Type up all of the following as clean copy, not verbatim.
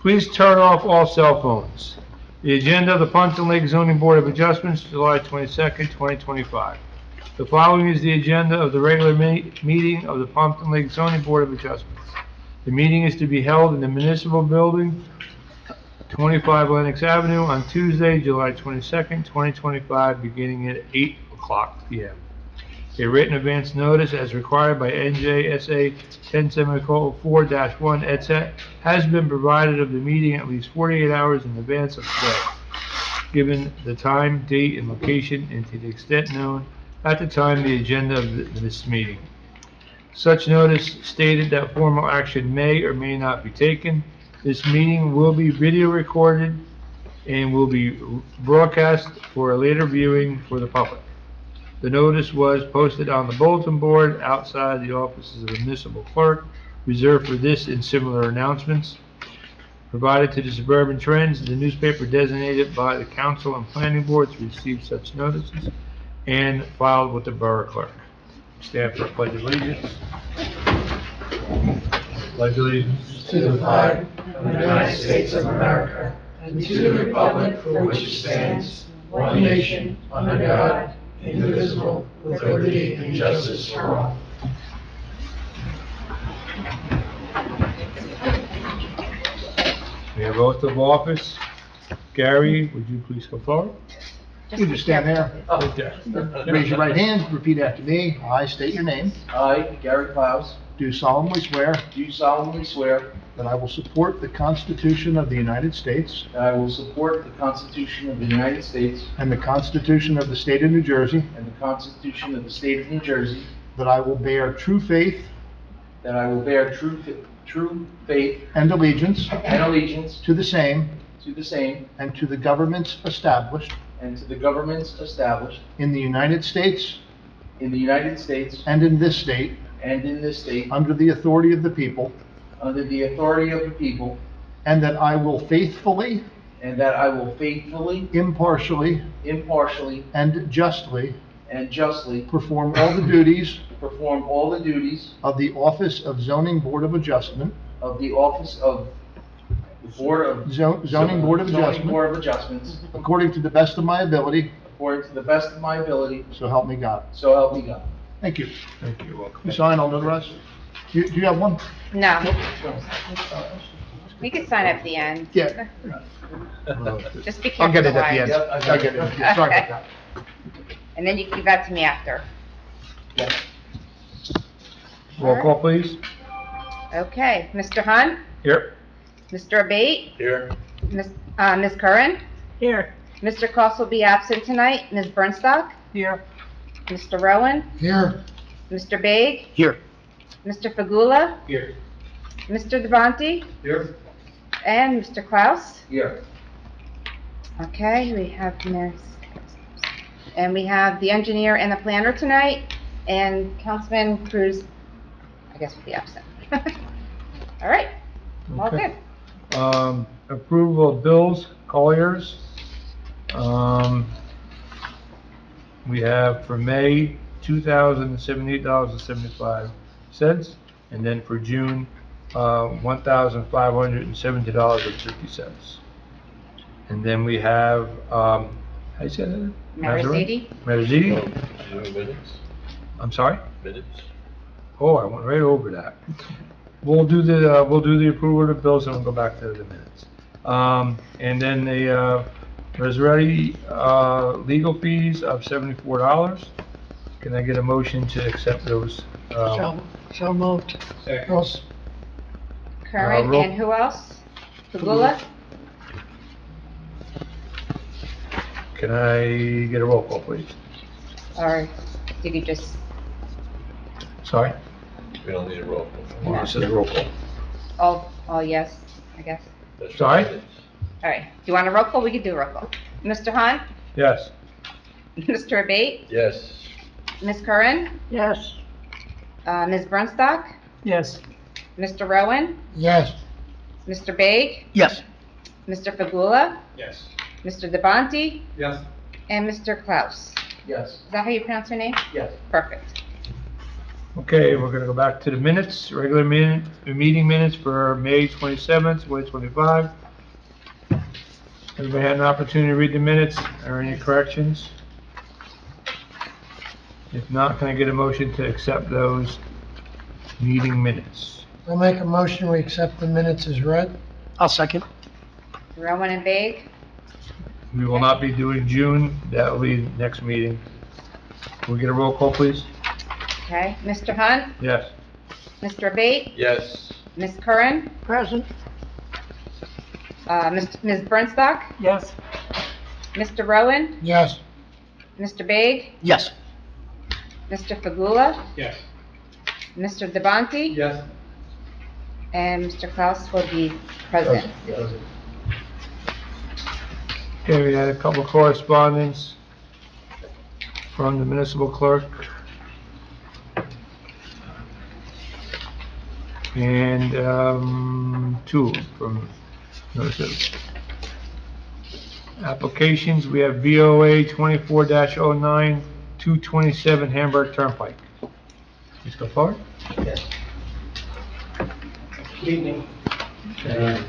Please turn off all cell phones. The agenda of the Pompton Lake Zoning Board of Adjustments, July 22nd, 2025. The following is the agenda of the regular meeting of the Pompton Lake Zoning Board of Adjustments. The meeting is to be held in the Municipal Building, 25 Lenox Avenue, on Tuesday, July 22nd, 2025, beginning at 8 o'clock p.m. A written advance notice as required by NJSA 10-4-1 etc. has been provided of the meeting at least 48 hours in advance of today, given the time, date, and location, and to the extent known at the time the agenda of this meeting. Such notice stated that formal action may or may not be taken. This meeting will be video recorded and will be broadcast for a later viewing for the public. The notice was posted on the bulletin board outside the offices of the municipal clerk, reserved for this and similar announcements. Provided to the Suburban Trends, the newspaper designated by the council and planning board to receive such notices, and filed with the borough clerk. Stand for pledge of allegiance. Pledge allegiance to the flag of the United States of America and to the republic for which it stands, one nation, under God, indivisible, with liberty and justice for all. We have oath of office. Gary, would you please come forward? You just stand there, Right there. raise your right hand, repeat after me. I state your name. I, Gary Klaus, Do solemnly swear do solemnly swear that I will support the Constitution of the United States that I will support the Constitution of the United States and the Constitution of the State of New Jersey, and the Constitution of the State of New Jersey, that I will bear true faith that I will bear true faith and allegiance and allegiance to the same to the same and to the governments established and to the governments established in the United States in the United States and in this state and in this state under the authority of the people, under the authority of the people, and that I will faithfully, and that I will faithfully, impartially, impartially, and justly and justly perform all the duties perform all the duties of the Office of Zoning Board of Adjustment, of the office of the Board of Zoning Board of Zoning Adjustment, Board of Adjustments, according to the best of my ability, according to the best of my ability, so help me God. so help me God. Thank you. Thank you. Welcome. You sign, I'll notarize. Do you have one? No. We could sign at the end. Yeah. Just be I'll careful get it the at the line. end. Yep, I'll get it at the end. Sorry about that. And then you give that to me after. Roll call, please. Okay, Mr. Hunt, Here. Mr. Abate, Here. Ms. Curran, Here. Mr. Koss will be absent tonight, Ms. Bernstock, Here. Mr. Rowan, Here. Mr. Baig, Here. Mr. Fagula, Here. Mr. Devonte, Here. and Mr. Klaus. Here. Okay, we have and we have the engineer and the planner tonight, and Councilman Cruz, I guess, will be absent. All right, all Okay. good. Approval of bills, Colliers. We have for May, $2,078.75, and then for June, $1,570.50. And then we have, how do you say that? Marizidi? Marizidi? I'm sorry? Minutes? Oh, I went right over that. We'll do the approval of the bills and we'll go back to the minutes. And then there's already, legal fees of $74. Can I get a motion to accept those? So moved. Second. Curran, roll- and who else? Fagula? Can I get a roll call, please? Or did you just, Sorry? We don't need a roll call. Well, it says roll call. all yes, I guess? That's Sorry? minutes. All right, do you want a roll call? We can do a roll call. Mr. Hunt, Yes. Mr. Abate, Yes. Ms. Curran, Yes. Ms. Brunstock, Yes. Mr. Rowan, Yes. Mr. Baig, Yes. Mr. Fagula, Yes. Mr. Devonte, Okay, we're gonna go back to the minutes, regular meeting minutes for May 27th, 2025. Everybody had an opportunity to read the minutes, or any corrections? If not, can I get a motion to accept those meeting minutes? I'll make a motion, we accept the minutes as read. I'll second. Rowan and Baig? We will not be doing June, that will be next meeting. Can we get a roll call, please? Okay, Mr. Hunt? Yes. Mr. Abate? Yes. Ms. Curran? Present. Ms. Bernstock? Yes. Mr. Rowan? Yes. Mr. Baig? Yes. Mr. Fagula? Yes. Mr. Devontae? Yes. And Mr. Klaus will be present. Okay, we had a couple of correspondence from the municipal clerk. And, two from notices. Applications, we have BOA 24-09, 227 Hamburg Turnpike. Please go forward. Yes. Good evening.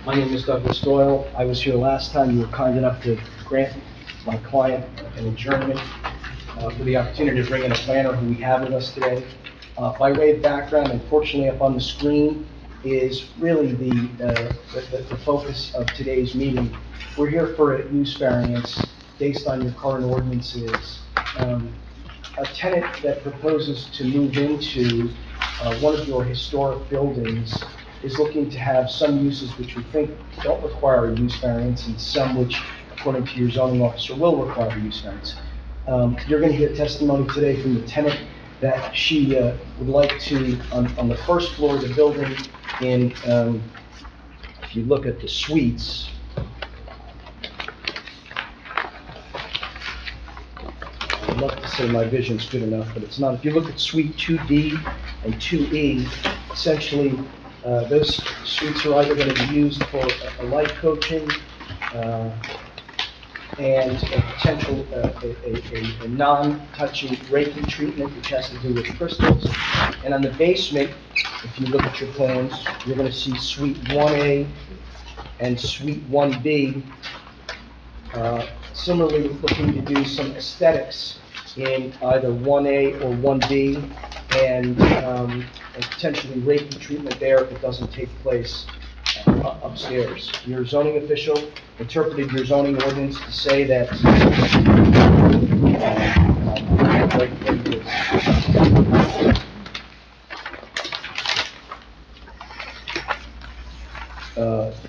My name is Douglas Doyle. I was here last time. You were kind enough to grant my client an adjournment for the opportunity to bring in a planner who we have with us today. By way of background, unfortunately up on the screen is really the focus of today's meeting. We're here for a use variance based on your current ordinances. A tenant that proposes to move into one of your historic buildings is looking to have some uses which we think don't require a use variance and some which, according to your zoning officer, will require a use variance. You're going to get testimony today from the tenant that she would like to, on the first floor of the building, in, if you look at the suites, I'd love to say my vision's good enough, but it's not. If you look at suite 2D and 2E, essentially, those suites are either going to be used for a life coaching and a potential a non-touching Reiki treatment, which has to do with crystals. And on the basement, if you look at your plans, you're going to see suite 1A and suite 1B. Similarly, looking to do some aesthetics in either 1A or 1B, and potentially Reiki treatment there if it doesn't take place upstairs. Your zoning official interpreted your zoning ordinance to say that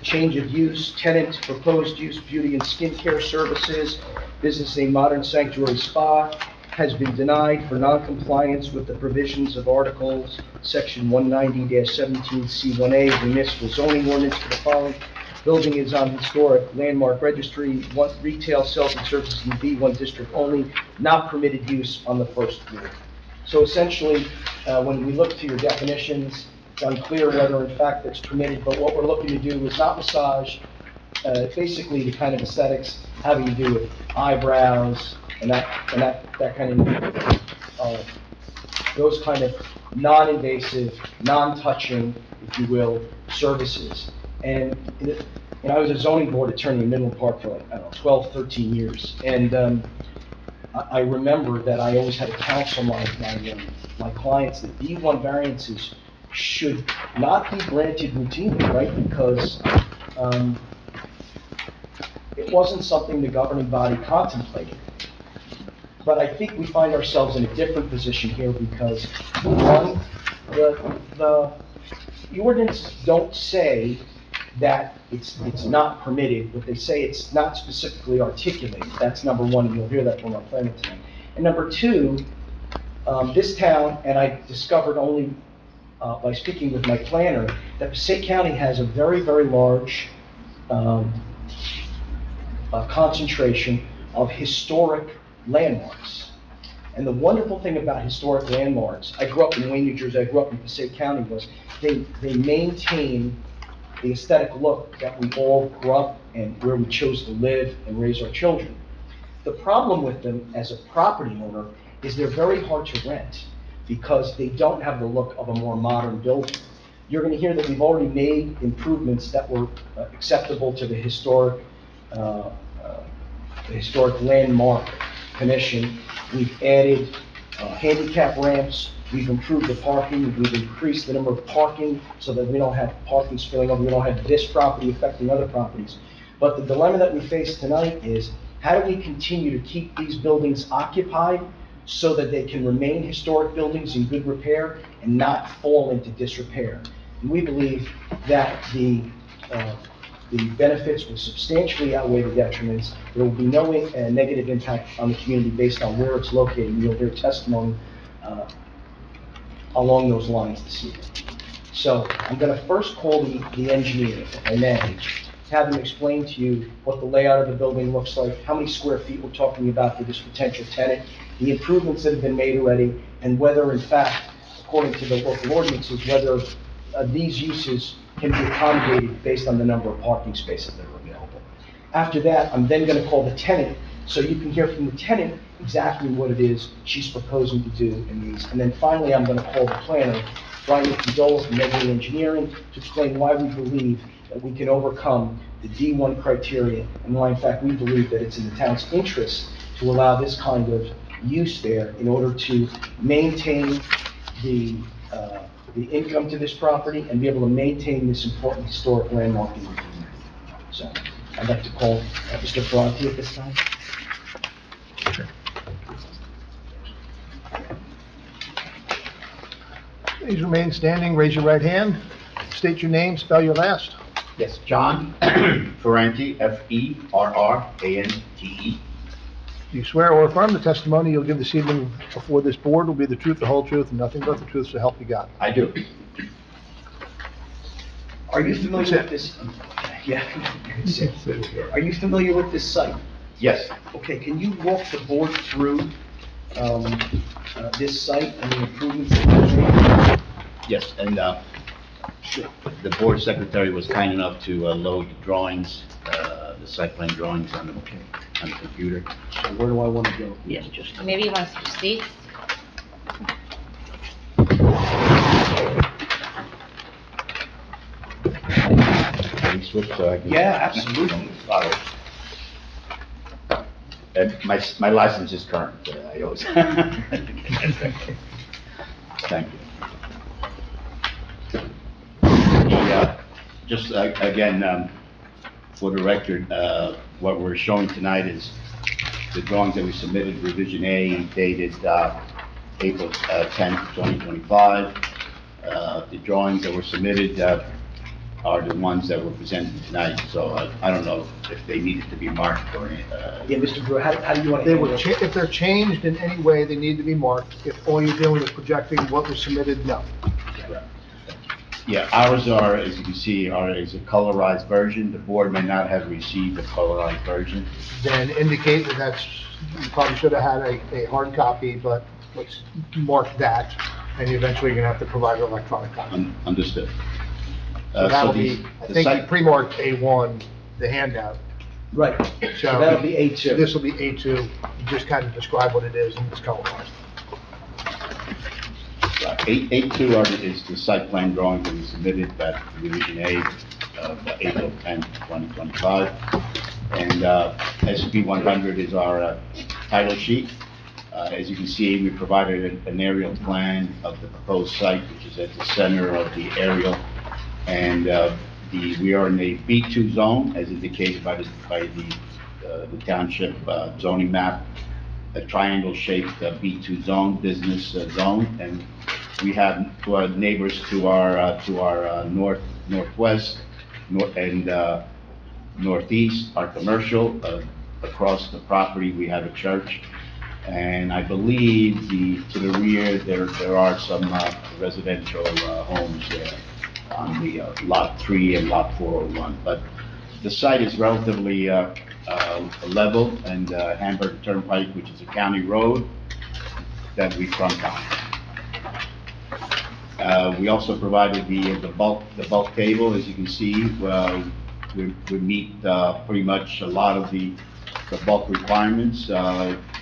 change of use, tenant, proposed use, beauty and skincare services, business a modern sanctuary spa, has been denied for non-compliance with the provisions of Articles Section 190-17C1A of the municipal zoning ordinance for the following. Building is on historic landmark registry, one retail sales and services in B1 district only, not permitted use on the first floor. So essentially, when we look to your definitions, it's unclear whether in fact it's permitted, but what we're looking to do is not massage, basically the kind of aesthetics having to do with eyebrows and that kind of, those kind of non-invasive, non-touching, if you will, services. And I was a zoning board attorney in Midland Park for like, I don't know, 12, 13 years. And I remember that I always had to counsel my clients that B1 variances should not be granted routinely, right? Because it wasn't something the governing body contemplated. But I think we find ourselves in a different position here because, one, the ordinances don't say that it's not permitted, but they say it's not specifically articulated. That's number one, and you'll hear that from our planner tonight. And number two, this town, and I discovered only by speaking with my planner, that Passaic County has a very, very large concentration of historic landmarks. And the wonderful thing about historic landmarks, I grew up in Wayne, New Jersey, I grew up in Passaic County, was they maintain the aesthetic look that we all grew up and where we chose to live and raise our children. The problem with them as a property owner is they're very hard to rent. because they don't have the look of a more modern building. You're going to hear that we've already made improvements that were acceptable to the historic landmark commission. We've added handicap ramps, we've improved the parking, we've increased the number of parking so that we don't have parking spilling over, we don't have this property affecting other properties. But the dilemma that we face tonight is, how do we continue to keep these buildings occupied so that they can remain historic buildings in good repair and not fall into disrepair? And we believe that the benefits will substantially outweigh the detriments. There will be no negative impact on the community based on where it's located. And you'll hear testimony along those lines this evening. So I'm going to first call the engineer, if I may, have them explain to you what the layout of the building looks like, how many square feet we're talking about for this potential tenant, the improvements that have been made already, and whether in fact, according to the local ordinances, whether these uses can be accommodated based on the number of parking spaces that are available. After that, I'm then going to call the tenant, so you can hear from the tenant exactly what it is she's proposing to do in these. And then finally, I'm going to call the planner, Brian Condola from Medley Engineering, to explain why we believe that we can overcome the D1 criteria, and why in fact we believe that it's in the town's interest to allow this kind of use there in order to maintain the income to this property and be able to maintain this important historic landmark in the community. So I'd like to call Mr. Ferranti at this time. Please remain standing, raise your right hand, state your name, spell your last. Yes, John Ferranti, Ferrante. Do you swear or affirm the testimony you'll give this evening before this board will be the truth, the whole truth, and nothing but the truth, so help you God? I do. Are you familiar with this? Yeah. Are you familiar with this site? Yes, Okay, can you walk the board through this site and the improvements that you've made? yes, and Sure. the board secretary was kind enough to load the drawings, the site plan drawings on the computer. So where do I want to go? Yes, just. Maybe you want to switch seats? Can we switch so I can? Yeah, absolutely. All right. And my license is current, I always. Thank you. Just again, for the record, what we're showing tonight is the drawings that we submitted, revision A, dated April 10th, 2025. The drawings that were submitted are the ones that were presented tonight, so I don't know if they needed to be marked or any. Yeah, Mr. Brewer, how do you want to They handle were, it? if they're changed in any way, they need to be marked. If all you're doing is projecting what was submitted, no. Yeah, ours are, as you can see, is a colorized version. The board may not have received a colorized version. Then indicate that you probably should have had a hard copy, but let's mark that, and eventually you're gonna have to provide an electronic copy. Understood. So that'll the- be, I the think you site- pre-marked A1, the handout. Right, so that'll be A2. This will be A2, you just kind of describe what it is and it's colorized. A2 is the site plan drawing that we submitted, that revision A, April 10th, 2025. And SP 100 is our title sheet. As you can see, we provided an aerial plan of the proposed site, which is at the center of the aerial. And we are in a B2 zone, as indicated by the township zoning map, a triangle-shaped B2 zone, business zone, and we have to our neighbors to our northwest, and northeast, our commercial. Across the property, we have a church, and I believe to the rear there are some residential homes there on the lot 3 and lot 401. But the site is relatively level, and Hamburg Turnpike, which is a county road that we front on. We also provided the bulk table. As you can see, we meet pretty much a lot of the bulk requirements.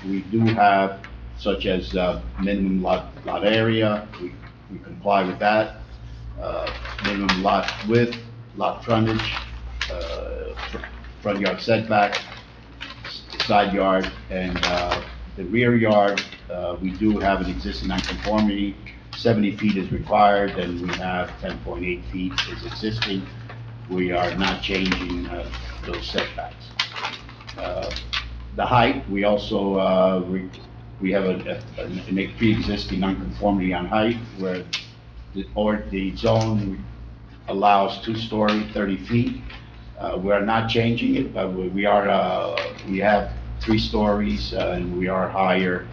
We do have such as minimum lot area, we comply with that, minimum lot width, lot frontage, front yard setback, side yard, and the rear yard, we do have an existing nonconformity. 70 feet is required, and we have 10.8 feet is existing. We are not changing those setbacks. The height, we also, we have a pre-existing nonconformity on height where the zone allows 2-story, 30 feet. We are not changing it, but we have 3 stories, and we are higher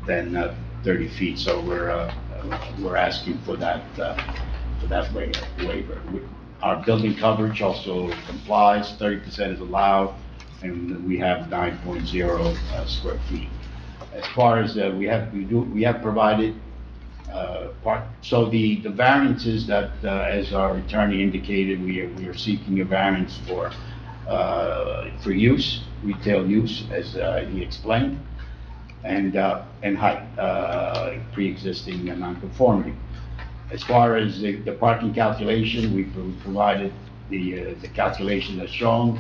than 30 feet, so we're asking for that waiver. Our building coverage also complies, 30% is allowed, and we have 9.0 square feet. As far as we have provided so the variances that, as our attorney indicated, we are seeking a variance for use, retail use, as he explained, and height, pre-existing non-conformity. As far as the parking calculation, we provided the calculation as shown.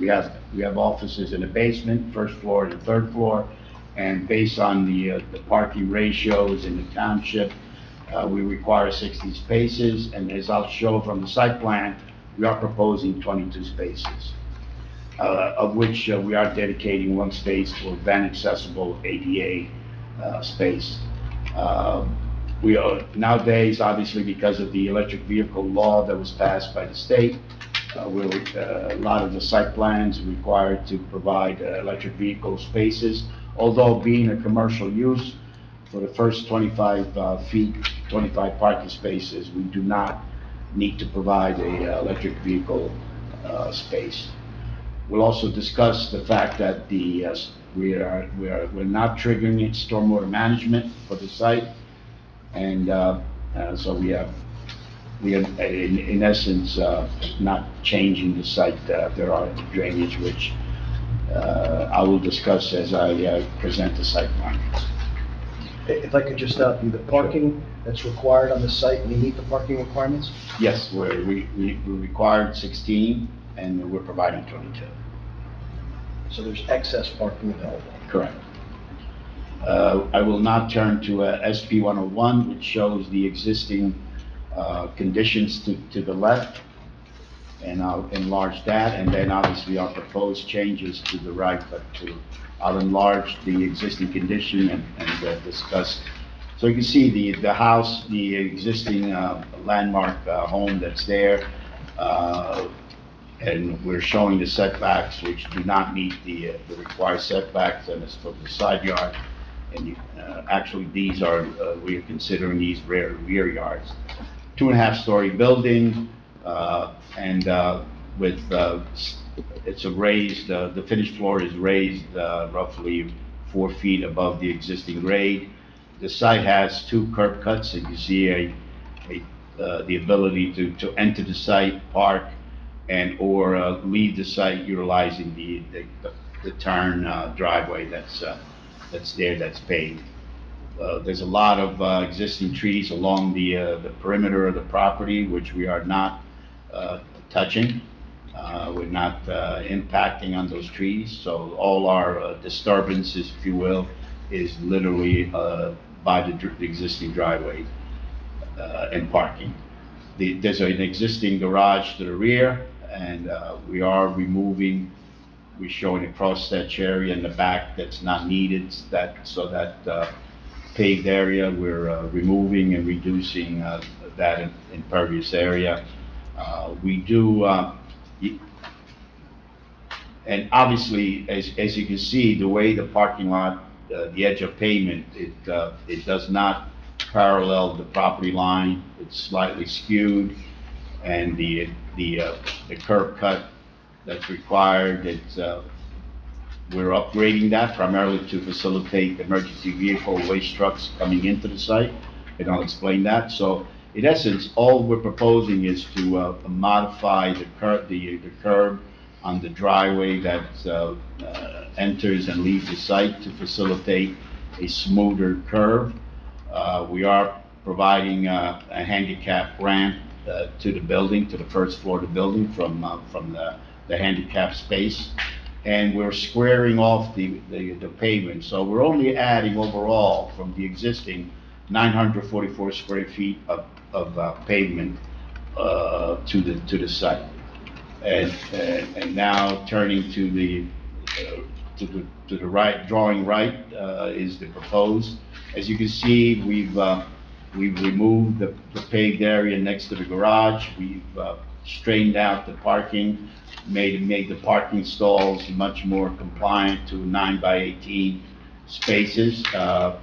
We have offices in the basement, first floor and third floor, and based on the parking ratios in the township, we require 60 spaces, and as I'll show from the site plan, we are proposing 22 spaces, of which we are dedicating 1 space for van accessible ADA space. We are nowadays, obviously, because of the electric vehicle law that was passed by the state, a lot of the site plans required to provide electric vehicle spaces. Although being a commercial use, for the first 25 feet, 25 parking spaces, we do not need to provide a electric vehicle space. We'll also discuss the fact that we're not triggering stormwater management for the site, and so we have in essence not changing the site. There are drainage which I will discuss as I present the site plan. If I could just stop you, the parking that's required on the site, we meet the parking requirements? Yes, we required 16, and we're providing 22. So there's excess parking available? Correct. I will now turn to SP 101, which shows the existing conditions to the left, and I'll enlarge that, and then obviously our proposed changes to the right, but I'll enlarge the existing condition and discuss. So you can see the house, the existing landmark home that's there, and we're showing the setbacks which do not meet the required setbacks, and it's for the side yard. And actually, these are we are considering these rear yards. 2.5-story building, and with it's a raised. The finished floor is raised roughly 4 feet above the existing grade. The site has 2 curb cuts, and you see the ability to enter the site, park, and or leave the site utilizing the turn driveway that's there, that's paved. There's a lot of existing trees along the perimeter of the property, which we are not touching. We're not impacting on those trees, so all our disturbances, if you will, is literally by the existing driveway and parking. There's an existing garage to the rear, and we are removing. We're showing a cross-hatch area in the back that's not needed, so that paved area, we're removing and reducing that impervious area. We do, and obviously, as you can see, the way the parking lot, the edge of pavement, it does not parallel the property line. It's slightly skewed, and the curb cut that's required, we're upgrading that primarily to facilitate emergency vehicle waste trucks coming into the site, and I'll explain that. So in essence, all we're proposing is to modify the curb on the driveway that enters and leaves the site to facilitate a smoother curve. We are providing a handicap ramp to the building, to the first floor of the building from the handicap space. And we're squaring off the pavement. So we're only adding overall from the existing 944 square feet of pavement to the site. And now turning to the right, drawing right, is the proposed. As you can see, we've removed the paved area next to the garage. We've straightened out the parking, made the parking stalls much more compliant to 9 by 18 spaces. So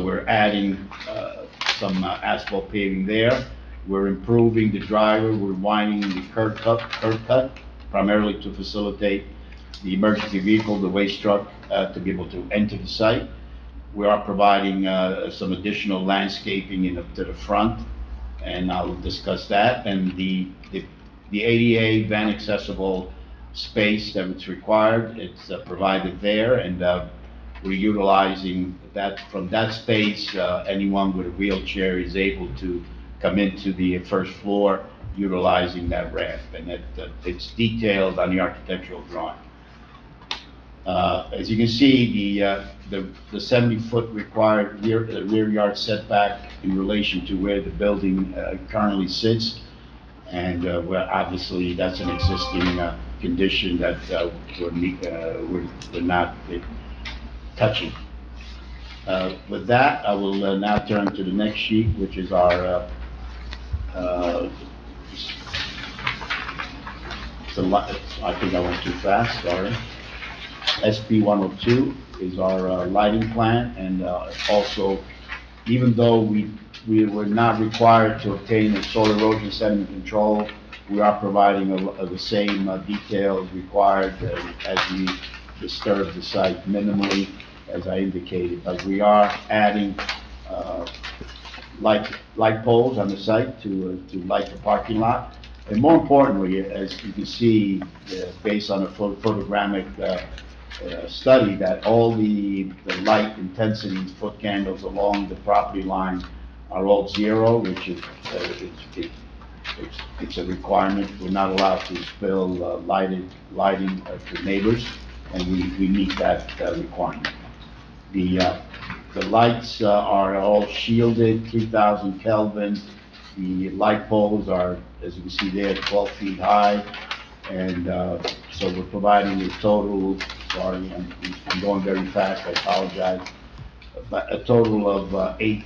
we're adding some asphalt paving there. We're improving the driveway. We're widening the curb cut, primarily to facilitate the emergency vehicle, the waste truck, to be able to enter the site. We are providing some additional landscaping to the front, and I'll discuss that. And the ADA van accessible space that it's required, it's provided there, and we're utilizing that. From that space, anyone with a wheelchair is able to come into the first floor utilizing that ramp, and it's detailed on the architectural drawing. As you can see, the 70-foot required rear yard setback in relation to where the building currently sits, and well, obviously that's an existing condition that we're not touching. With that, I will now turn to the next sheet, which is our I think I went too fast, sorry. SB 102 is our lighting plan, and also, even though we were not required to obtain a soil erosion sediment control, we are providing the same details required as we disturb the site minimally, as I indicated. But we are adding light poles on the site to light the parking lot. And more importantly, as you can see, based on a photogrammic study, that all the light intensity foot candles along the property line are all zero, which is it's a requirement. We're not allowed to spill lighting to neighbors, and we meet that requirement. The lights are all shielded, 3,000 Kelvin. The light poles are, as you can see there, 12 feet high. And so we're providing a total, sorry, I'm going very fast, I apologize, but a total of eight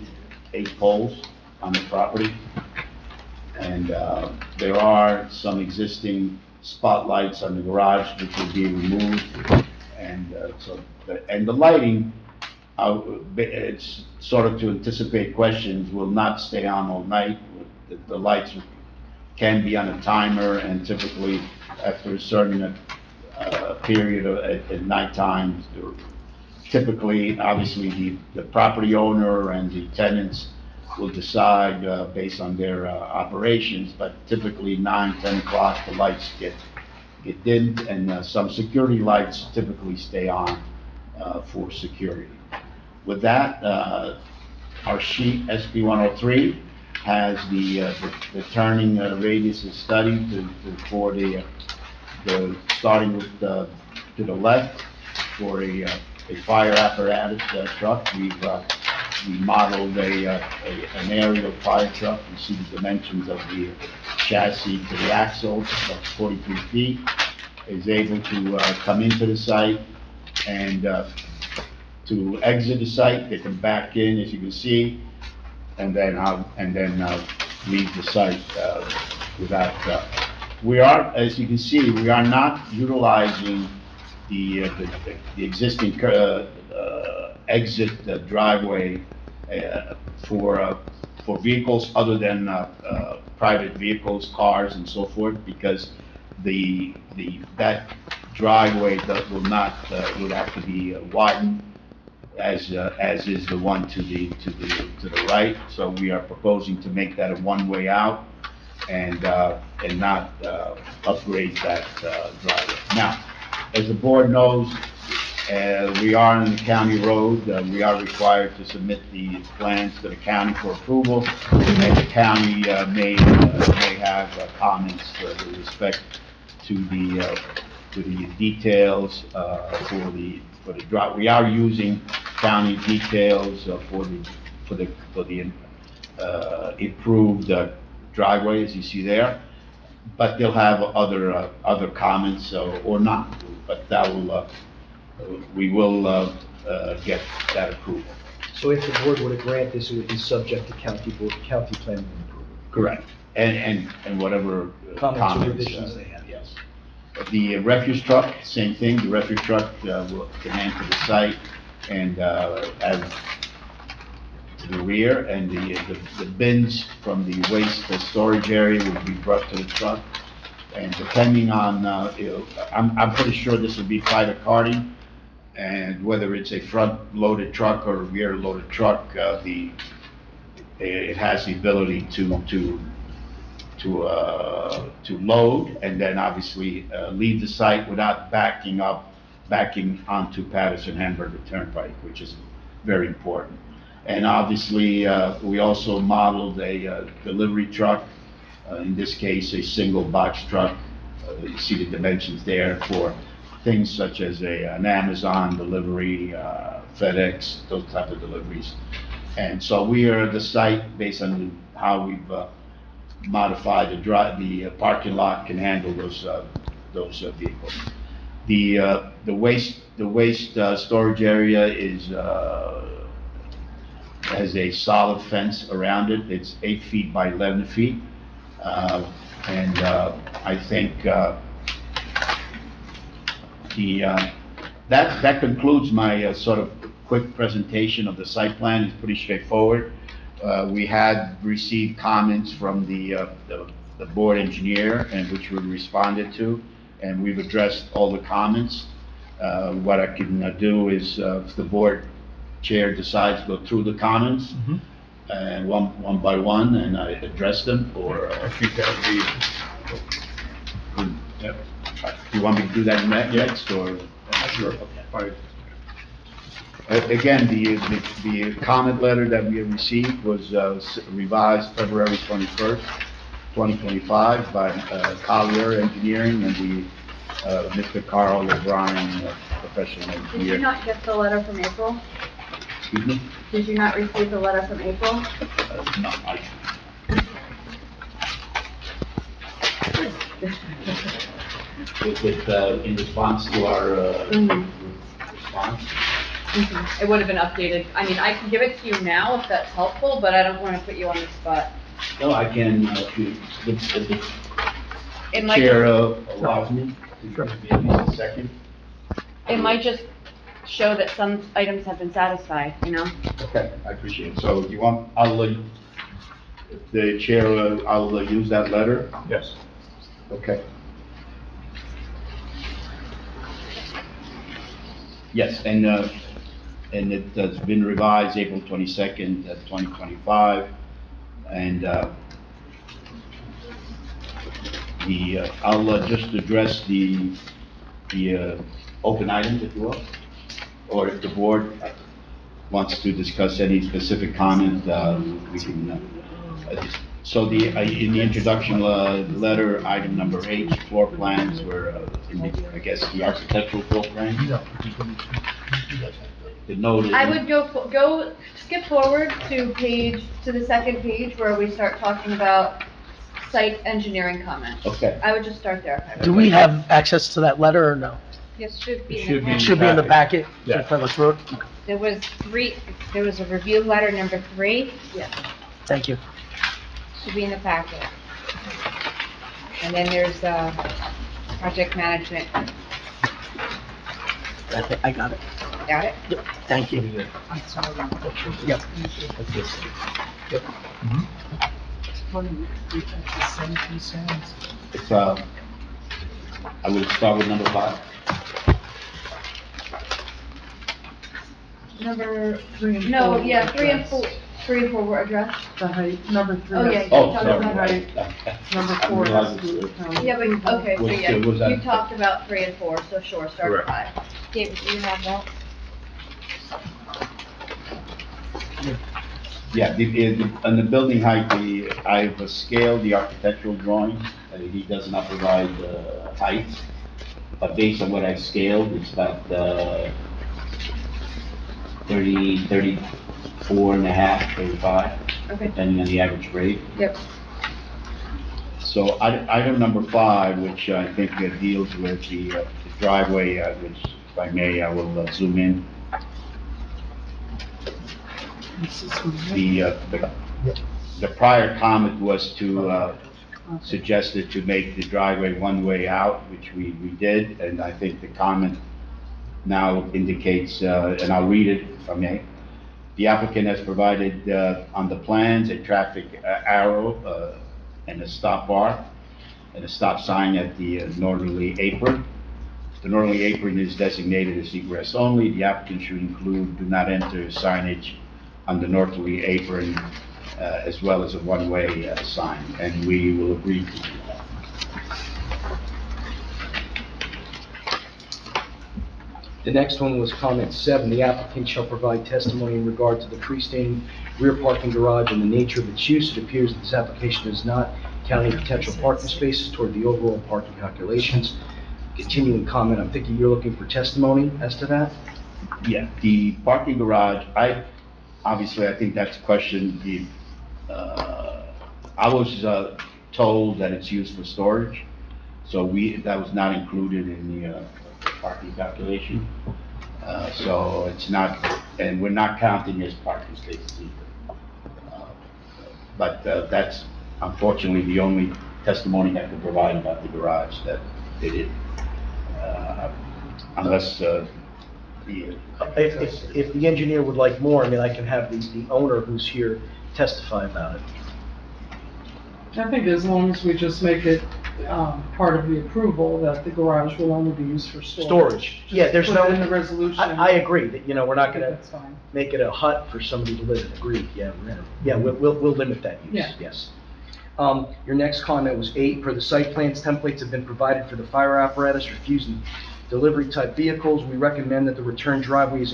poles on the property. And there are some existing spotlights on the garage which will be removed. And the lighting, it's sort of to anticipate questions, will not stay on all night. The lights can be on a timer, and typically after a certain period at nighttime, typically, obviously, the property owner and the tenants will decide based on their operations, but typically 9, 10 o'clock, the lights get dimmed, and some security lights typically stay on for security. With that, our sheet, SB 103, has the turning radius is studied for the starting with to the left for a fire apparatus truck. We modeled an aerial fire truck. You see the dimensions of the chassis to the axle, about 43 feet. Is able to come into the site and to exit the site. They come back in, as you can see, and then leave the site without. We are, as you can see, we are not utilizing the existing exit driveway for vehicles other than private vehicles, cars, and so forth, because that driveway will have to be widened, as is the one to the right. So we are proposing to make that a one-way out and not upgrade that driveway. Now, as the board knows, We are on the county road. We are required to submit the plans to the county for approval, and the county may have comments with respect to the details for the drive. We are using county details for the improved driveway, as you see there, but they'll have other comments or not, but that will, we will get that approval. So if the board were to grant this, it would be subject to county planning approval? Correct. And whatever Comments or revisions they have. Yes. The refuse truck, same thing, the refuse truck can enter the site and have to the rear, and the bins from the waste storage area will be brought to the truck. And depending on, I'm pretty sure this will be private carting, and whether it's a front-loaded truck or a rear-loaded truck, it has the ability to load and then obviously leave the site without backing onto Patterson Hamburger Turnpike, which is very important. And obviously, we also modeled a delivery truck, in this case, a single box truck. You see the dimensions there for things such as an Amazon delivery, FedEx, those type of deliveries. And so we are the site, based on how we've modified the parking lot can handle those vehicles. The waste storage area has a solid fence around it. It's 8 feet by 11 feet. And I think that concludes my sort of quick presentation of the site plan. It's pretty straightforward. We had received comments from the board engineer, and which we responded to, and we've addressed all the comments. What I can do is, if the board chair decides to go through the comments, and one by one, and I address them, or I think that would be, do you want me to do that next, or? sure. Okay. Again, the comment letter that we have received was revised February 21st, 2025 by Collier Engineering and the Mr. Carl O'Brien, professional Did you engineer. not get the letter from April? Excuse me? Did you not receive the letter from April? No, in response to our response. It would have been updated. I mean, I can give it to you now if that's helpful, but I don't want to put you on the spot. No, I can, if the It might, chair allows me to give you at least a second. it might just show that some items have been satisfied, you know? Okay, I appreciate it. So you want, if the chair, I'll use that letter? Yes. Okay. Yes, and it has been revised April 22nd, 2025, and I'll just address the open items, if you will, or if the board wants to discuss any specific comment, we can. So in the introduction letter, item number 8, floor plans were, I guess, the architectural floor plan. The note is. I would go skip forward to the second page where we start talking about site engineering comments. Okay. I would just start there. Do we have access to that letter or no? Yes, should be. It should be. It should be in the packet. Yeah. Douglas Road? There was a review letter number 3, Thank you. should be in the packet. And then there's, project management, I got it. got it? Yep, thank you. Yep. It's, I will start with number 5. Number 3 and 4. No, yeah, 3 and 4. 3 and 4 were addressed? The height, number 3. Oh, yeah, has- you Oh, talked sorry. about height. Number I 4 realize has it's- to. Yeah, but, okay, so Was- yeah, was that- you talked about 3 and 4, so sure, start at Correct. 5. David, do you have that? Yeah, on the building height, I've scaled the architectural drawing. He does not provide height, but based on what I've scaled, it's about 34 and a half, 35, Okay. depending on the average grade. Yep. So item number 5, which I think deals with the driveway, which if I may, I will zoom in. This is one. The prior comment was to, suggested to make the driveway one way out, which we did, and I think the comment now indicates, and I'll read it if I may. The applicant has provided, on the plans, a traffic arrow, and a stop bar, and a stop sign at the northerly apron. The northerly apron is designated as egress only. The applicant should include do not enter signage on the northerly apron, as well as a one-way sign, and we will agree to do that. The next one was comment 7. The applicant shall provide testimony in regard to the freestanding rear parking garage and the nature of its use. It appears that this application is not counting potential parking spaces toward the overall parking calculations. Continuing comment, I'm thinking you're looking for testimony as to that? Yeah, the parking garage, obviously, I think that's a question, I was told that it's used for storage, so that was not included in the parking calculation. So it's not, and we're not counting as parking spaces either. But that's unfortunately the only testimony I can provide about the garage, that it is. Unless, If the engineer would like more, I mean, I can have the owner who's here testify about it. I think as long as we just make it part of the approval that the garage will only be used for storage. Storage. Yeah, there's Put no, it in the resolution. I agree that, we're I not think gonna that's fine. make it a hut for somebody to live in, agreed, we'll limit that use, Yeah. yes. Your next comment was 8, per the site plans, templates have been provided for the fire apparatus, refusing delivery type vehicles. We recommend that the return driveway is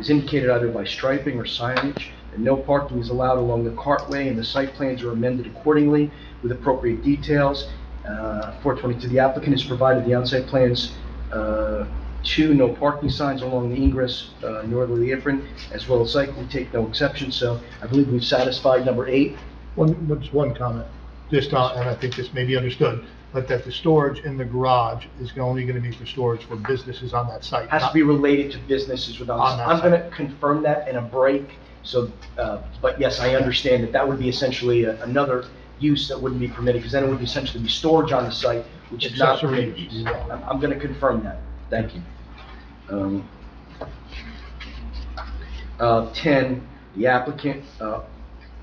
indicated either by striping or signage, and no parking is allowed along the cartway, and the site plans are amended accordingly with appropriate details. 422, the applicant has provided the on-site plans, 2, no parking signs along the ingress northerly apron, as well as site, we take no exception, so I believe we've satisfied number 8. Just one comment, and I think this may be understood, but that the storage in the garage is only gonna be for storage for businesses on that site. Has to be related to businesses with, On that I'm site. gonna confirm that in a break, so, but yes, I understand that that would be essentially another use that wouldn't be permitted, because then it would essentially be storage on the site, which is not Accessory permitted. use. I'm gonna confirm that, thank you. 10, the applicant, I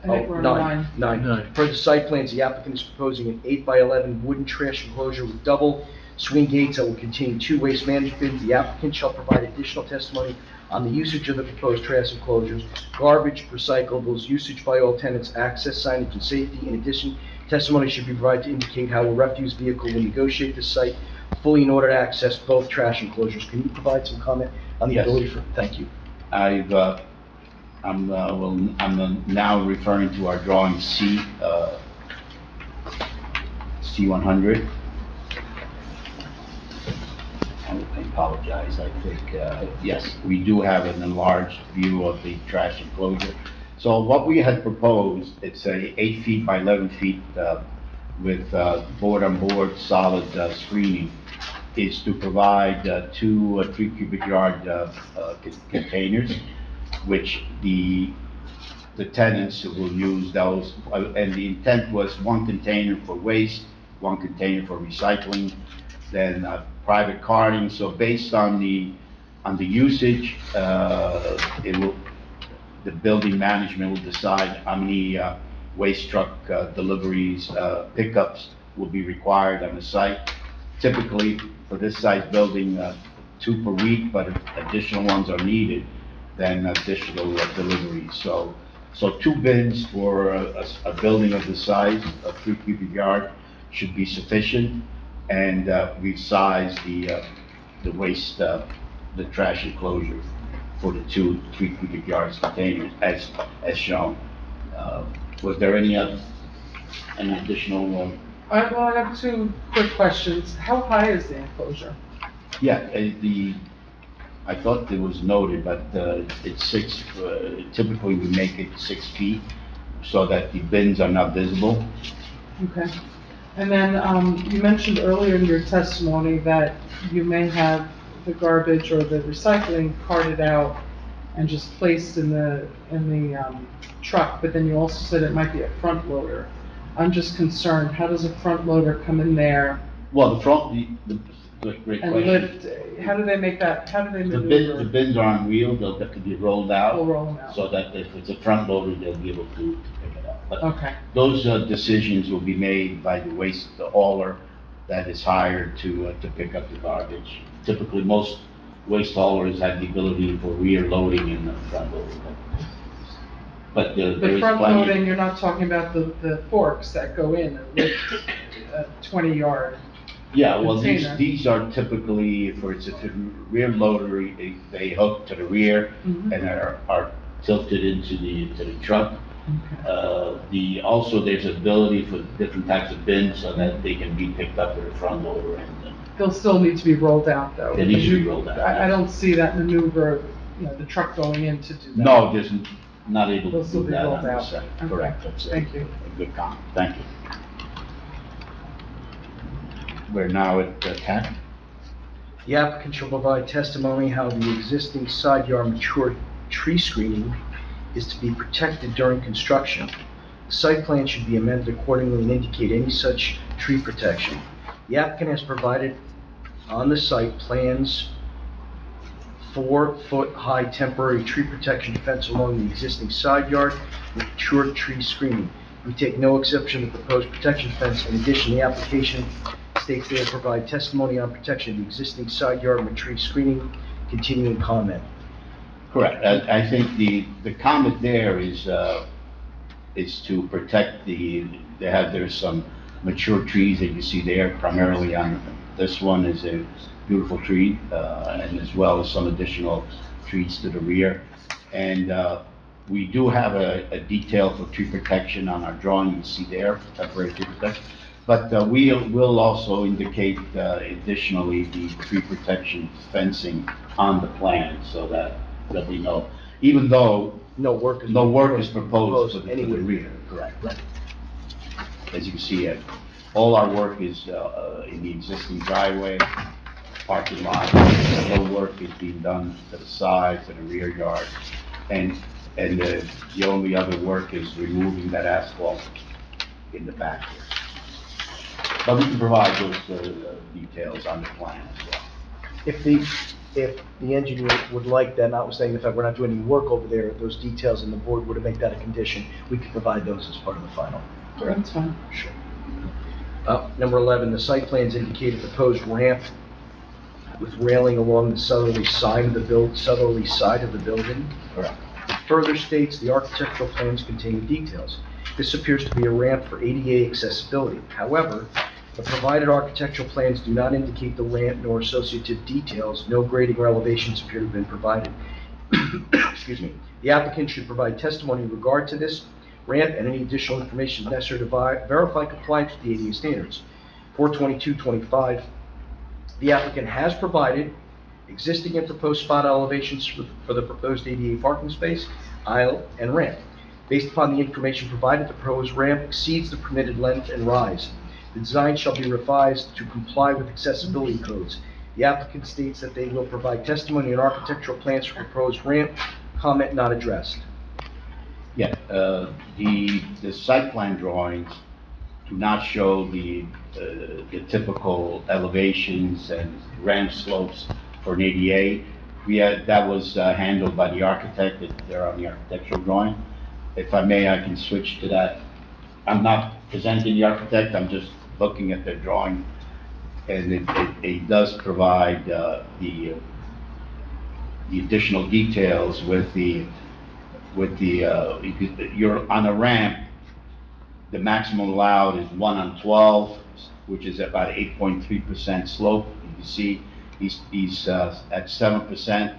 think we're on 9. 9. Per the site plans, the applicant is proposing an 8x11 wooden trash enclosure with double swing gates that will contain 2 waste management bins. The applicant shall provide additional testimony on the usage of the proposed trash enclosures, garbage, recyclables, usage by all tenants, access, signage, and safety. In addition, testimony should be provided to indicate how a refuse vehicle will negotiate the site fully in order to access both trash enclosures. Can you provide some comment on the Yes. ability for, thank you. I'm now referring to our drawing C100. I apologize, I think, yes, we do have an enlarged view of the trash enclosure. So what we had proposed, it's a 8 feet by 11 feet with board-on-board solid screening, is to provide 2 3 cubic yard containers, which the tenants will use those, and the intent was 1 container for waste, 1 container for recycling, then private carting. So based on the usage, the building management will decide how many waste truck deliveries, pickups will be required on the site. Typically, for this size building, 2 per week, but if additional ones are needed, than additional deliveries. So 2 bins for a building of the size of 3 cubic yard should be sufficient. And we've sized the waste, the trash enclosure for the 2 3 cubic yards containers as shown. Was there any additional? I have 2 quick questions. How high is the enclosure? Yeah, I thought it was noted, but it's 6, typically we make it 6 feet so that the bins are not visible. Okay. And then, you mentioned earlier in your testimony that you may have the garbage or the recycling carted out and just placed in the truck, but then you also said it might be a front loader. I'm just concerned, how does a front loader come in there Well, the great and question. lift? How do they make that, how do they The maneuver? bins are on wheels, they'll have to be rolled out. We'll roll them out. So that if it's a front loader, they'll be able to pick it up. But Okay, those decisions will be made by the hauler that is hired to pick up the garbage. Typically, most waste haulers have the ability for rear loading and front loading. But there the is front plenty. loading, you're not talking about the forks that go in and lift a 20-yard. Yeah, well, container. these are typically, if it's a rear loader, they hook to the rear Mhm. and are tilted into the truck. Okay. Also, there's ability for different types of bins so that they can be picked up with a front loader and They'll still need to be rolled out, though. They need to be because rolled out, I yes. don't see that maneuver, the truck going in to do that. no, there's not able They'll to still do be that rolled on this out. side. Okay. Correct. That's Thank you. a good comment. Thank you. We're now at 10. The applicant shall provide testimony how the existing side yard mature tree screening is to be protected during construction. The site plan should be amended accordingly and indicate any such tree protection. The applicant has provided on the site plans 4-foot-high temporary tree protection fence along the existing side yard with mature tree screening. We take no exception to the proposed protection fence. In addition, the application states they will provide testimony on protection of the existing side yard with tree screening. Continuing comment. Correct. I think the comment there is to protect there's some mature trees that you see there, primarily on, this one is a beautiful tree, and as well as some additional trees to the rear. And we do have a detail for tree protection on our drawing, you see there, temporary tree protection. But we'll also indicate additionally the tree protection fencing on the plan so that there'll be no, even though No work is proposed for the rear. Correct. As you can see, all our work is in the existing driveway, parking lot. No work is being done to the sides and the rear yard. And the only other work is removing that asphalt in the back here. But we can provide those details on the plan as well. If the engineer would like that, notwithstanding the fact we're not doing any work over there, those details and the board were to make that a condition, we could provide those as part of the final. That's fine. Sure. Number 11, the site plans indicate a proposed ramp with railing along the southerly side of the building. Correct. It further states the architectural plans contain details. This appears to be a ramp for ADA accessibility. However, the provided architectural plans do not indicate the ramp nor associative details. No grading or elevations appear to have been provided. Excuse me. The applicant should provide testimony in regard to this ramp and any additional information necessary to verify compliance with the ADA standards. 42225, the applicant has provided existing and proposed spot elevations for the proposed ADA parking space, aisle, and ramp. Based upon the information provided, the proposed ramp exceeds the permitted length and rise. The design shall be revised to comply with accessibility codes. The applicant states that they will provide testimony on architectural plans for proposed ramp. Comment not addressed. Yeah, the site plan drawings do not show the typical elevations and ramp slopes for an ADA. That was handled by the architect, they're on the architectural drawing. If I may, I can switch to that. I'm not presenting the architect, I'm just looking at the drawing, and it does provide the additional details you're on a ramp, the maximum allowed is 1 on 12, which is about 8.3% slope. You can see he's at 7%.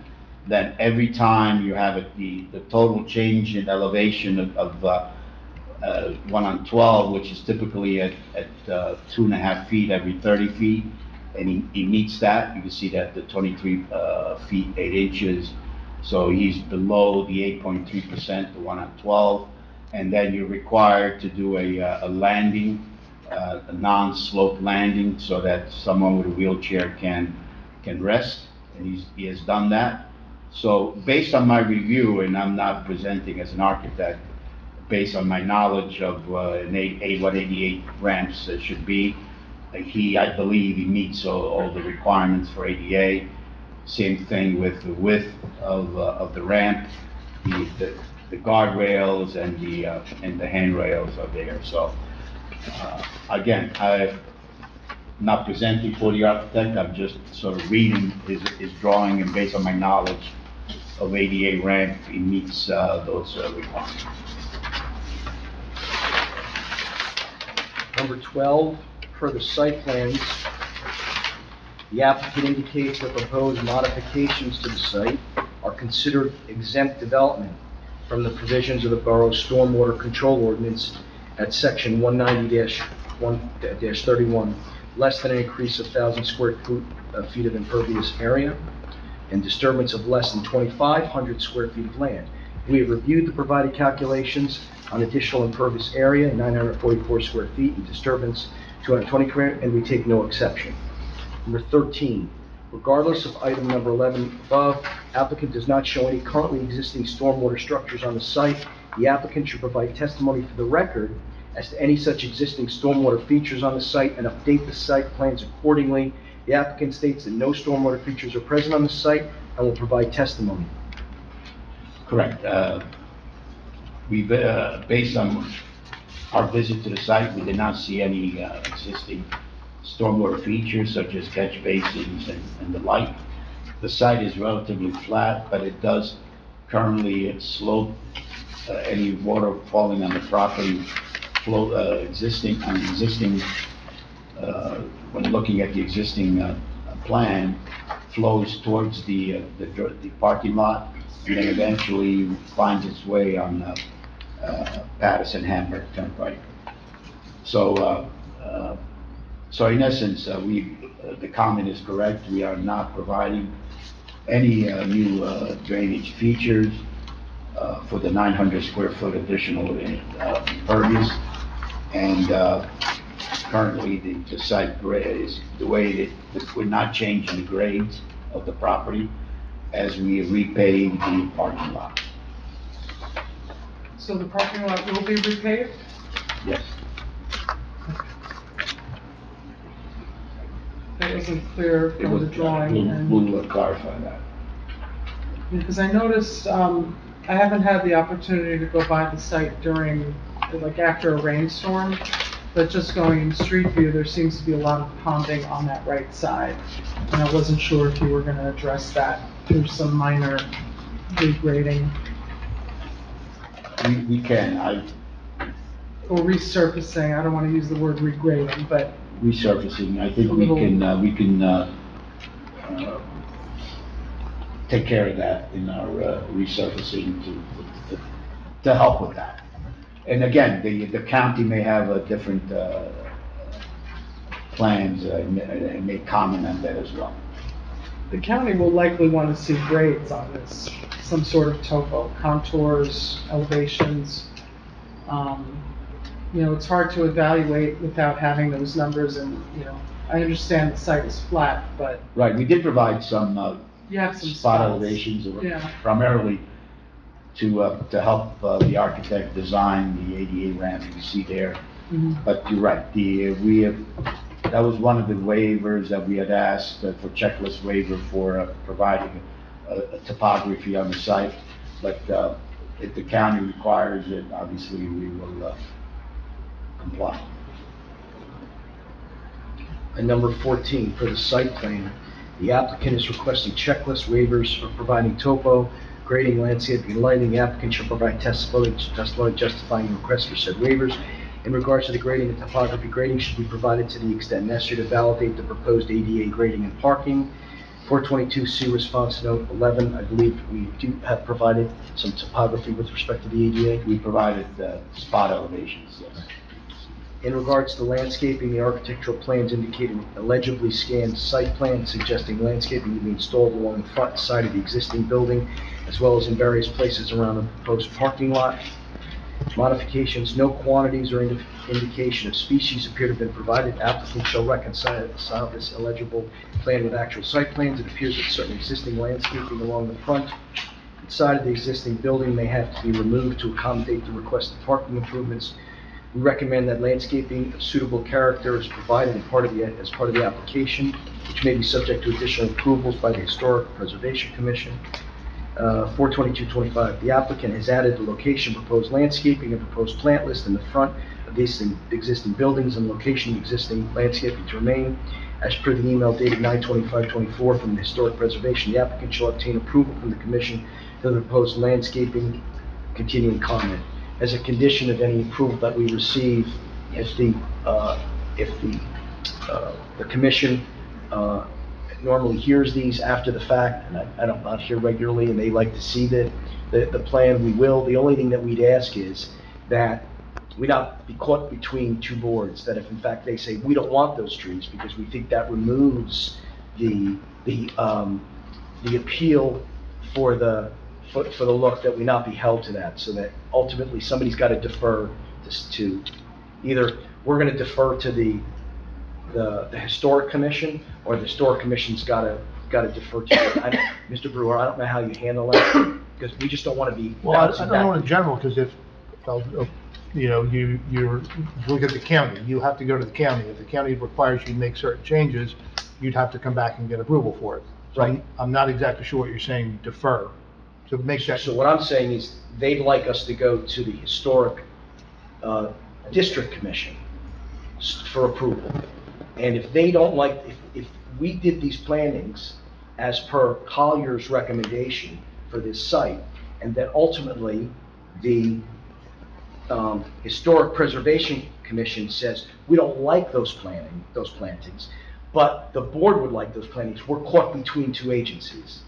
Then every time you have the total change in elevation of 1 on 12, which is typically at 2.5 feet every 30 feet, and he meets that. You can see that the 23 feet 8 inches. So he's below the 8.3%, the 1 on 12. And then you're required to do a landing, a non-slope landing, so that someone with a wheelchair can rest, and he has done that. So based on my review, and I'm not presenting as an architect, based on my knowledge of what 88 ramps should be, I believe he meets all the requirements for ADA. Same thing with the width of the ramp, the guardrails and the handrails are there. So again, I'm not presenting for the architect. I'm just sort of reading his drawing, and based on my knowledge of ADA ramp, he meets those requirements. Number 12, per the site plans, the applicant indicates that proposed modifications to the site are considered exempt development from the provisions of the borough's stormwater control ordinance at section 190-1-31, less than an increase of 1,000 square feet of impervious area, and disturbance of less than 2,500 square feet of land. We have reviewed the provided calculations on additional impervious area, 944 square feet, and disturbance 220 square, and we take no exception. Number 13, regardless of item number 11 above, applicant does not show any currently existing stormwater structures on the site. The applicant should provide testimony for the record as to any such existing stormwater features on the site and update the site plans accordingly. The applicant states that no stormwater features are present on the site and will provide testimony. Correct. Based on our visit to the site, we did not see any existing stormwater features such as catch basins and the like. The site is relatively flat, but it does currently slope. Any water falling on the property when looking at the existing plan, flows towards the parking lot, and then eventually finds its way on Patterson Hamburg Turnpike. So in essence, the comment is correct. We are not providing any new drainage features for the 900 square foot additional impervious. And currently, the site grade is the way that we're not changing the grades of the property as we repave the parking lot. So the parking lot will be repaved? Yes. That wasn't clear from the drawing. and- We'll clarify that. Because I noticed, I haven't had the opportunity to go by the site during, like after a rainstorm, but just going in street view, there seems to be a lot of ponding on that right side. And I wasn't sure if you were gonna address that through some minor regrading We can. or resurfacing. I don't wanna use the word regrading, but Resurfacing, I think we can take care of that in our resurfacing to help with that. And again, the county may have a different plans and may comment on that as well. the county will likely wanna see grades on this, some sort of topo, contours, elevations. It's hard to evaluate without having those numbers and, I understand the site is flat, but Right, we did provide some you have some spot spots. elevations, Yeah. primarily to help the architect design the ADA ramp you see there. Mhm. But you're right, that was one of the waivers that we had asked for checklist waiver for providing a topography on the site. But if the county requires it, obviously we will comply. And number 14, for the site plan, The applicant is requesting checklist waivers for providing topo, grading, landscaping, and lighting. The applicant shall provide testimony justifying the request for said waivers. In regards to the grading and topography, grading should be provided to the extent necessary to validate the proposed ADA grading and parking. 422C response note 11, I believe we do have provided some topography with respect to the ADA. We provided spot elevations, yes. In regards to landscaping, the architectural plans indicate an illegibly scanned site plan suggesting landscaping to be installed along the front side of the existing building, as well as in various places around the proposed parking lot. Modifications, no quantities or indication of species appear to have been provided. Applicant shall reconcile this illegible plan with actual site plans. It appears that certain existing landscaping along the front and side of the existing building may have to be removed to accommodate the requested parking improvements. We recommend that landscaping of suitable character is provided as part of the application, which may be subject to additional approvals by the Historic Preservation Commission. 42225, the applicant has added the location, proposed landscaping, and proposed plant list in the front of the existing buildings and location of existing landscaping to remain. As per the email dated 9/25/24 from the Historic Preservation, the applicant shall obtain approval from the commission for the proposed landscaping continuing comment. As a condition of any approval that we receive, if the commission normally hears these after the fact, and I don't not hear regularly, and they like to see the plan, we will. The only thing that we'd ask is that we not be caught between two boards, that if in fact they say, we don't want those trees, because we think that removes the appeal for the look, that we not be held to that, so that ultimately somebody's got to defer to either, we're going to defer to the Historic Commission, or the Historic Commission's got to defer to it. Mr. Brewer, I don't know how you handle that, because we just don't want to be. Well, I don't know in general, because if, you know, you look at the county, you have to go to the county. If the county requires you to make certain changes, you'd have to come back and get approval for it. So Right. I'm not exactly sure what you're saying, defer. So make that. So what I'm saying is, they'd like us to go to the Historic District Commission for approval. And if they don't like, if we did these plantings as per Collier's recommendation for this site, and that ultimately the Historic Preservation Commission says, we don't like those plantings, but the board would like those plantings, we're caught between two agencies.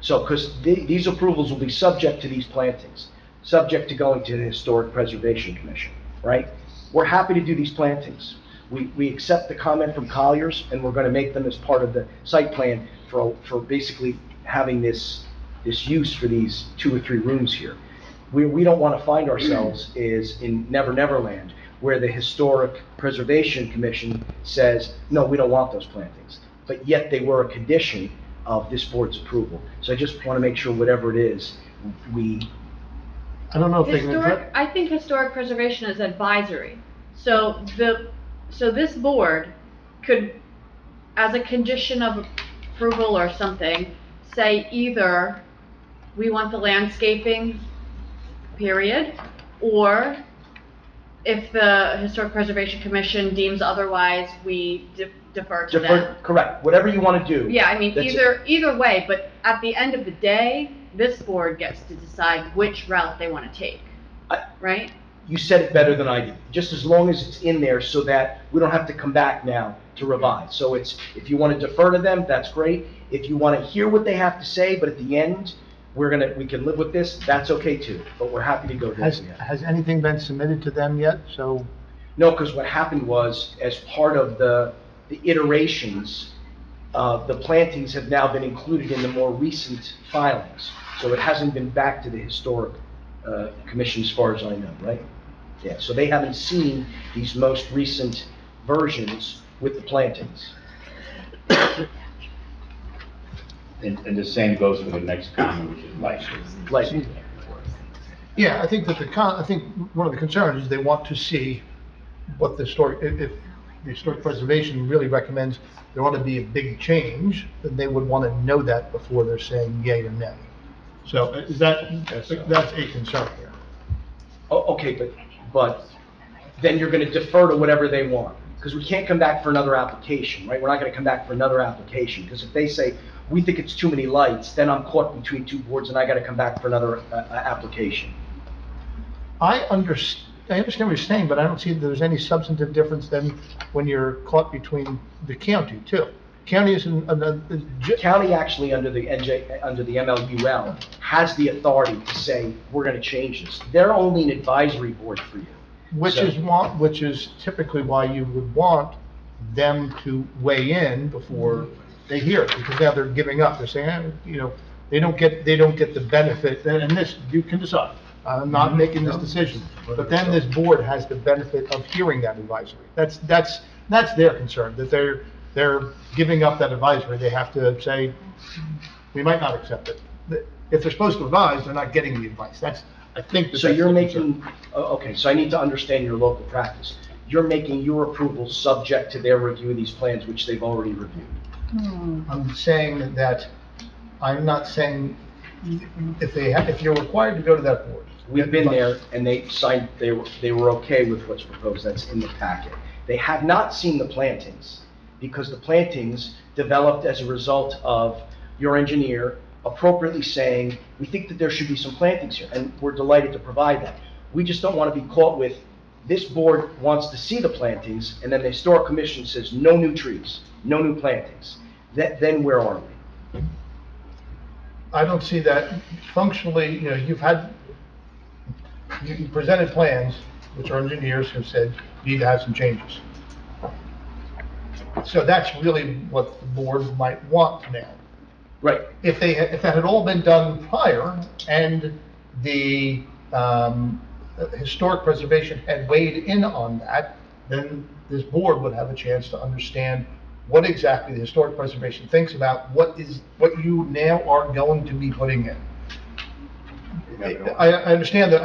So, because these approvals will be subject to these plantings, subject to going to the Historic Preservation Commission, right? We're happy to do these plantings. We accept the comment from Collier's, and we're going to make them as part of the site plan for basically having this use for these 2 or 3 rooms here. We don't want to find ourselves is in Never Never Land, where the Historic Preservation Commission says, no, we don't want those plantings, but yet they were a condition of this board's approval. So I just want to make sure whatever it is, I don't know if they can. I think historic preservation is advisory. So this board could, as a condition of approval or something, say either we want the landscaping, period, or if the Historic Preservation Commission deems otherwise, we defer to them. Correct, whatever you want to do. Yeah, I mean, That's either way, but at the end of the day, this board gets to decide which route they want to take, right? You said it better than I did. Just as long as it's in there so that we don't have to come back now to revise. So it's, if you want to defer to them, that's great. If you want to hear what they have to say, but at the end, we can live with this, that's okay too. But we're happy to go there. Has anything been submitted to them yet? So. No, because what happened was, as part of the iterations, the plantings have now been included in the more recent filings. So it hasn't been back to the Historic Commission as far as I know, right? Yeah, so they haven't seen these most recent versions with the plantings. And the same goes for the next comment, which is lighting. Yeah, I think that I think one of the concerns is they want to see what the historic, if the Historic Preservation really recommends there ought to be a big change, then they would want to know that before they're saying yay or nay. So is that's a concern here. Oh, okay, but then you're going to defer to whatever they want. because we can't come back for another application, right? We're not gonna come back for another application, because if they say, we think it's too many lights, then I'm caught between two boards and I gotta come back for another, application. I understand what you're saying, but I don't see that there's any substantive difference than when you're caught between the county too. County is The county actually, under the MLUL, has the authority to say, we're gonna change this. They're only an advisory board for you. which is typically why you would want them to weigh in before they hear it, because now they're giving up. They're saying, they don't get the benefit, and this, you can decide. I'm not making this decision, but then this board has the benefit of hearing that advisory. That's their concern, that they're giving up that advisory. They have to say, we might not accept it. If they're supposed to advise, they're not getting the advice. I think that's So you're the making, concern. okay, so I need to understand your local practice. You're making your approval subject to their review of these plans, which they've already reviewed. I'm saying that, I'm not saying, if you're required to go to that board. We've been there, and they signed, they were okay with what's proposed, that's in the packet. They have not seen the plantings, because the plantings developed as a result of your engineer appropriately saying, we think that there should be some plantings here, and we're delighted to provide that. We just don't want to be caught with, this board wants to see the plantings, and then the historic commission says, no new trees, no new plantings. Then where are we? I don't see that functionally, you presented plans, which are engineers who said, need to have some changes. So that's really what the board might want now. Right. If that had all been done prior, and the historic preservation had weighed in on that, then this board would have a chance to understand what exactly the historic preservation thinks about what you now are going to be putting in. I understand the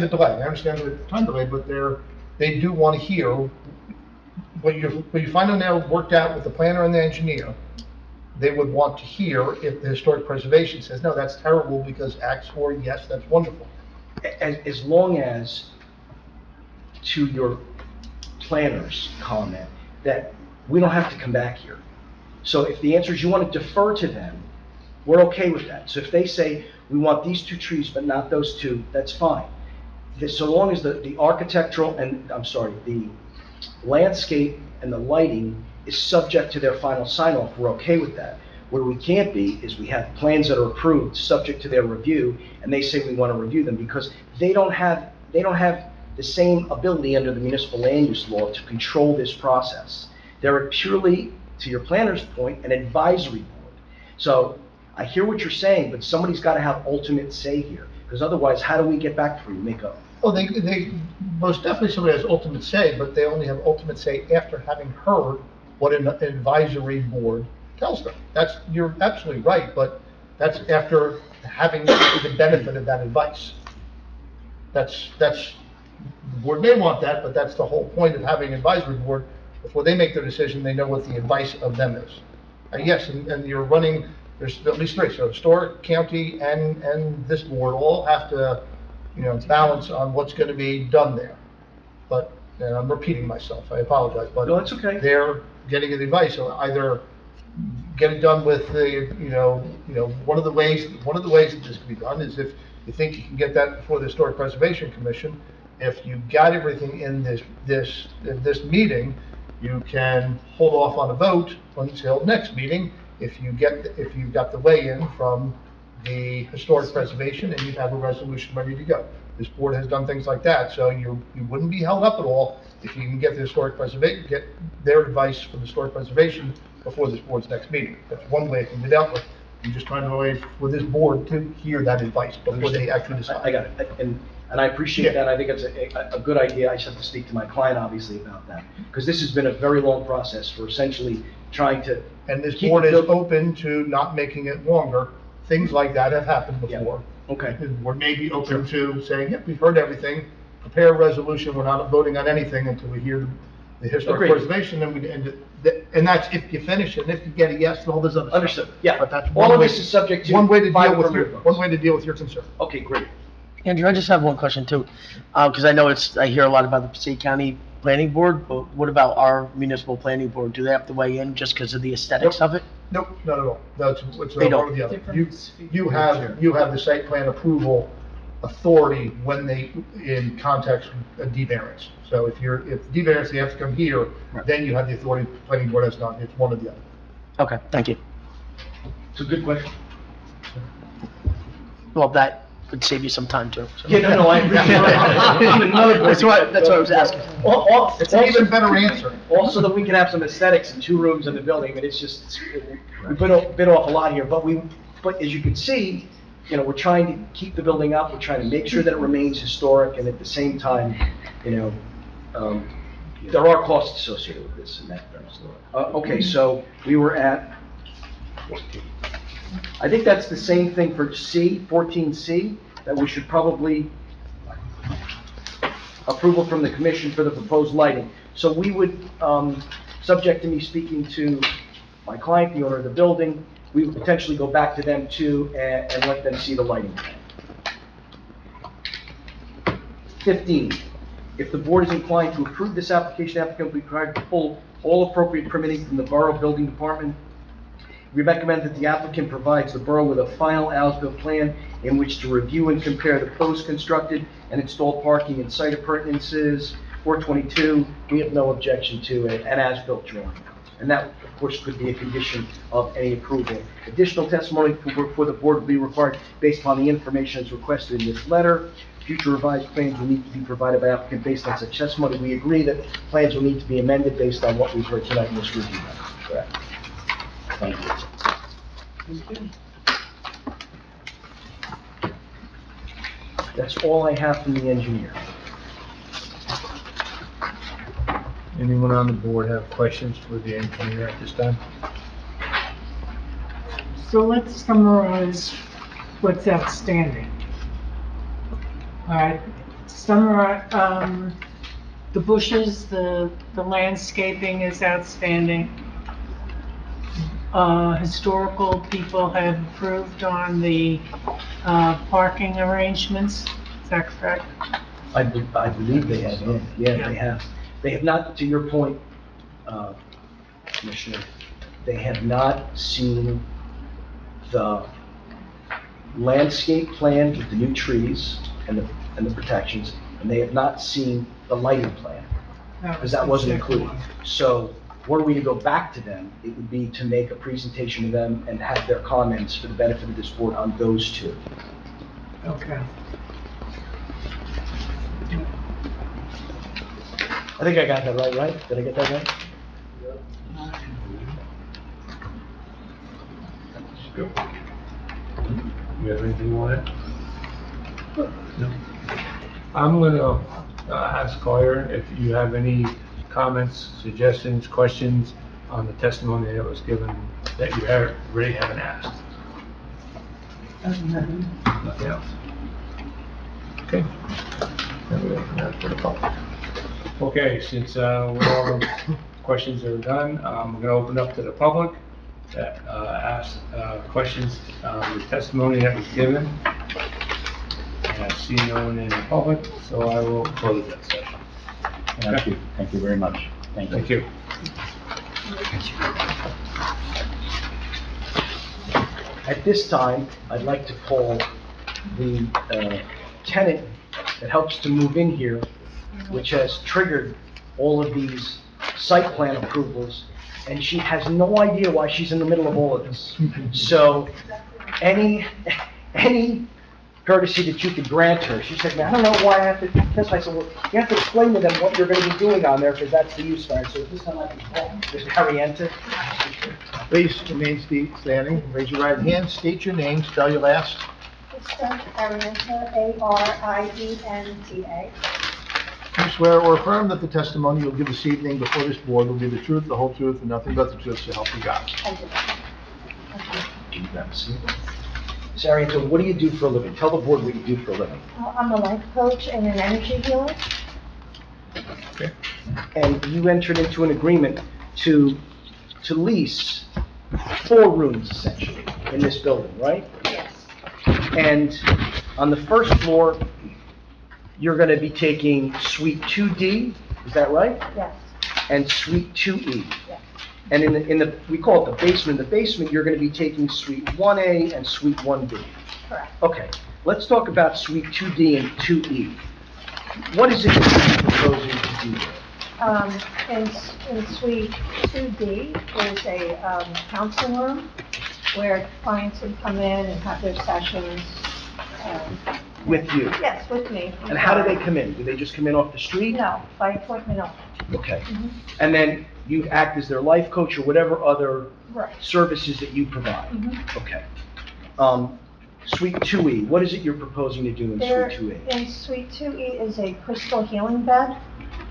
delay, I understand the time delay, but they do want to hear what you find out now worked out with the planner and the engineer. They would want to hear if the historic preservation says, no, that's terrible because X, or yes, that's wonderful. As long as, to your planner's comment, that we don't have to come back here. So if the answer is you want to defer to them, we're okay with that. So if they say, we want these two trees but not those two, that's fine. So long as the architectural and, the landscape and the lighting is subject to their final sign-off, we're okay with that. Where we can't be is we have plans that are approved, subject to their review, and they say we want to review them because they don't have the same ability under the municipal land use law to control this process. They're purely, to your planner's point, an advisory board. So I hear what you're saying, but somebody's got to have ultimate say here, because otherwise, how do we get back to you? Well, they most definitely somebody has ultimate say, but they only have ultimate say after having heard what an advisory board tells them. You're absolutely right, but that's after having the benefit of that advice. The board may want that, but that's the whole point of having an advisory board. Before they make their decision, they know what the advice of them is. Yes, and you're running, there's at least three, so historic, county, and this board all have to, balance on what's going to be done there. But, and I'm repeating myself, I apologize, but No, that's okay. They're getting the advice, so either get it done with the, one of the ways that this can be done is if you think you can get that before the Historic Preservation Commission. If you got everything in this meeting, you can hold off on a vote until next meeting. If you've got the weigh-in from the Historic Preservation, and you have a resolution ready to go. This board has done things like that, so you wouldn't be held up at all if you can get the Historic Preservation, get their advice from the Historic Preservation before this board's next meeting. That's one way it can be dealt with. I'm just trying to wait for this board to hear that advice before they actually decide. I got it, and I appreciate that. I think it's a good idea. I just have to speak to my client, obviously, about that, because this has been a very long process for essentially trying to. And this board is open to not making it longer. Things like that have happened before. Yeah. Okay. The board may be open to saying, yep, we've heard everything, prepare a resolution, we're not voting on anything until we hear the Historic Preservation, and that's if you finish it, and if you get a yes, and all this other stuff. Understood, yeah. But that's all of this is subject to one way to final deal with permit your, votes. one way to deal with your concern. Okay, great. Andrew, I just have one question too, because I know I hear a lot about the Passaic County planning board, but what about our municipal planning board? Do they have to weigh in just because of the aesthetics of it? Nope, not at all. That's, it's They one don't. or the other. Different You have the site plan approval authority when they, in context with a D variance. So if D variance, they have to come here, Right. then you have the authority, the planning board has not, it's one or the other. Okay, thank you. It's a good question. Well, that would save you some time too. so. Yeah, no, I That's what I was asking. It's an even better answer. Also that we can have some aesthetics in 2 rooms in the building, I mean, it's just, we bit off a lot here, but as you can see, you know, we're trying to keep the building up, we're trying to make sure that it remains historic, and at the same time, you know, there are costs associated with this and that. Okay, so we were at, I think that's the same thing for C, 14C, that we should probably approval from the commission for the proposed lighting. So we would, subject to me speaking to my client, the owner of the building, we would potentially go back to them too and let them see the lighting plan. 15, if the board is inclined to approve this application, applicant will be required to pull all appropriate permitting from the Borough Building Department. We recommend that the applicant provides the borough with a final as-built plan in which to review and compare the post-constructed and installed parking and site appurtenances. 422, we have no objection to an as-built drawing. And that, of course, could be a condition of any approval. Additional testimony for the board will be required based upon the information as requested in this letter. Future revised plans will need to be provided by applicant based on such testimony. We agree that plans will need to be amended based on what we've heard tonight in this review. Correct. Thank you. That's all I have from the engineer. Anyone on the board have questions for the engineer at this time? So let's summarize what's outstanding. All right, summarize, the bushes, the landscaping is outstanding. Historical people have approved on the, parking arrangements, is that correct? I believe they have, yeah, they have. They have not, to your point, Commissioner, they have not seen the landscape plan with the new trees and the protections, and they have not seen the lighting plan, because that wasn't included. So were we to go back to them, it would be to make a presentation to them and have their comments for the benefit of this board on those 2. Okay. I think I got that right? Did I get that right? You have anything you want to add? No. I'm gonna ask Collier if you have any comments, suggestions, questions on the testimony that was given that you already haven't asked. Nothing else. Okay. Then we open that for the public. Okay, since all the questions are done, I'm going to open up to the public that ask questions on the testimony that was given. And I see no one in the public, so I will close that session. Thank you. Thank you very much. Thank you. Thank you. At this time, I'd like to call the tenant that helps to move in here, which has triggered all of these site plan approvals, and she has no idea why she's in the middle of all of this. So, any courtesy that you could grant her, she said, I don't know why I have to do this. I said, well, you have to explain to them what you're going to be doing on there, because that's the use variance. So this time I can call Ms. Cariente. Please remain standing, raise your right hand, state your name, spell your last. Krista Arienta, A-R-I-E-N-T-A. You swear or affirm that the testimony you'll give this evening before this board will be the truth, the whole truth, and nothing but the truth, so help you God. I do. Ms. Arienta, what do you do for a living? Tell the board what you do for a living. I'm a life coach and an energy healer. Okay. And you entered into an agreement to lease 4 rooms essentially in this building, right? Yes. And on the first floor, you're going to be taking Suite 2D Is that right? Yes, And Suite 2E. yes. And we call it the basement. In the basement, you're going to be taking Suite 1A and Suite 1B. Correct. Okay, let's talk about Suite 2D and 2E. What is it that you're proposing to do there? In Suite 2D, there's a counseling room where clients can come in and have their sessions. With you? Yes, with me. And how do they come in? Do they just come in off the street? No, by appointment only. Okay. Mhm. And then you act as their life coach or whatever other Right. services that you provide? Mhm. Okay. Suite 2E, what is it you're proposing to do in There, Suite 2E? in Suite 2E is a crystal healing bed,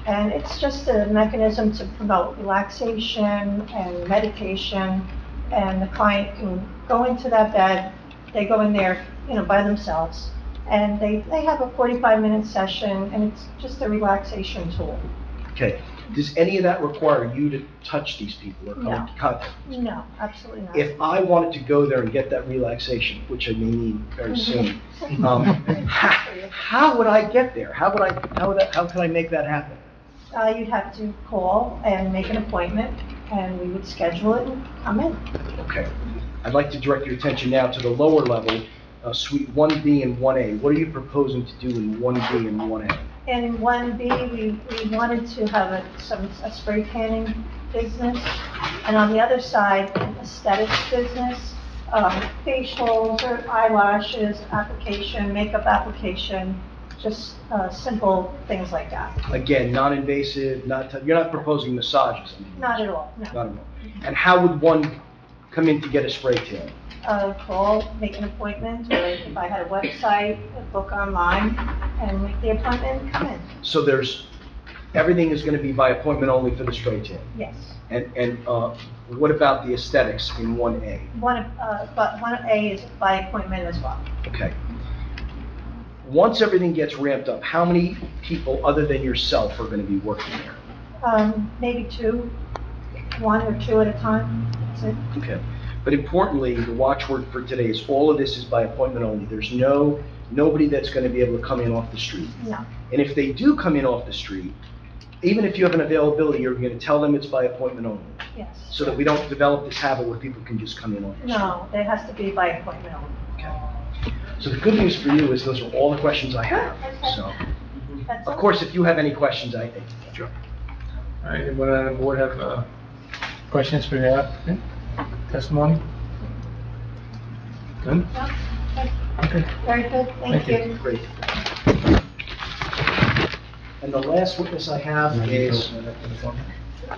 and it's just a mechanism to promote relaxation and meditation, and the client can go into that bed, they go in there, by themselves, and they have a 45-minute session, and it's just a relaxation tool. Okay. Does any of that require you to touch these people or come No. into contact? No, absolutely not. If I wanted to go there and get that relaxation, which I may need very soon, how would I get there? How can I make that happen? You'd have to call and make an appointment, and we would schedule it and come in. Okay. I'd like to direct your attention now to the lower level, Suite 1B and 1A. What are you proposing to do in 1B and 1A? In 1B, we wanted to have a spray tanning business, and on the other side, an aesthetics business, facials or eyelashes application, makeup application, just simple things like that. Again, non-invasive, you're not proposing massages? Not at all, no. Not at all. And how would one come in to get a spray tan? Call, make an appointment, or if I had a website, book online, and make the appointment and come in. So everything is going to be by appointment only for the spray tan? Yes. And what about the aesthetics in 1A? But 1A is by appointment as well. Okay. Once everything gets ramped up, how many people other than yourself are going to be working there? Maybe one or two at a time, that's it. Okay. But importantly, the watchword for today is all of this is by appointment only. There's nobody that's going to be able to come in off the street. No. And if they do come in off the street, even if you have an availability, you're going to tell them it's by appointment only. Yes. So that we don't develop this habit where people can just come in off the street. No, it has to be by appointment only. Okay. So the good news for you is those are all the questions I have. So, That's of all. course, if you have any questions, Sure. All right, anyone on the board have questions for the applicant? Testimony? Good? No? Okay. Very good, thank Thank you. you. Great. And the last witness I have is...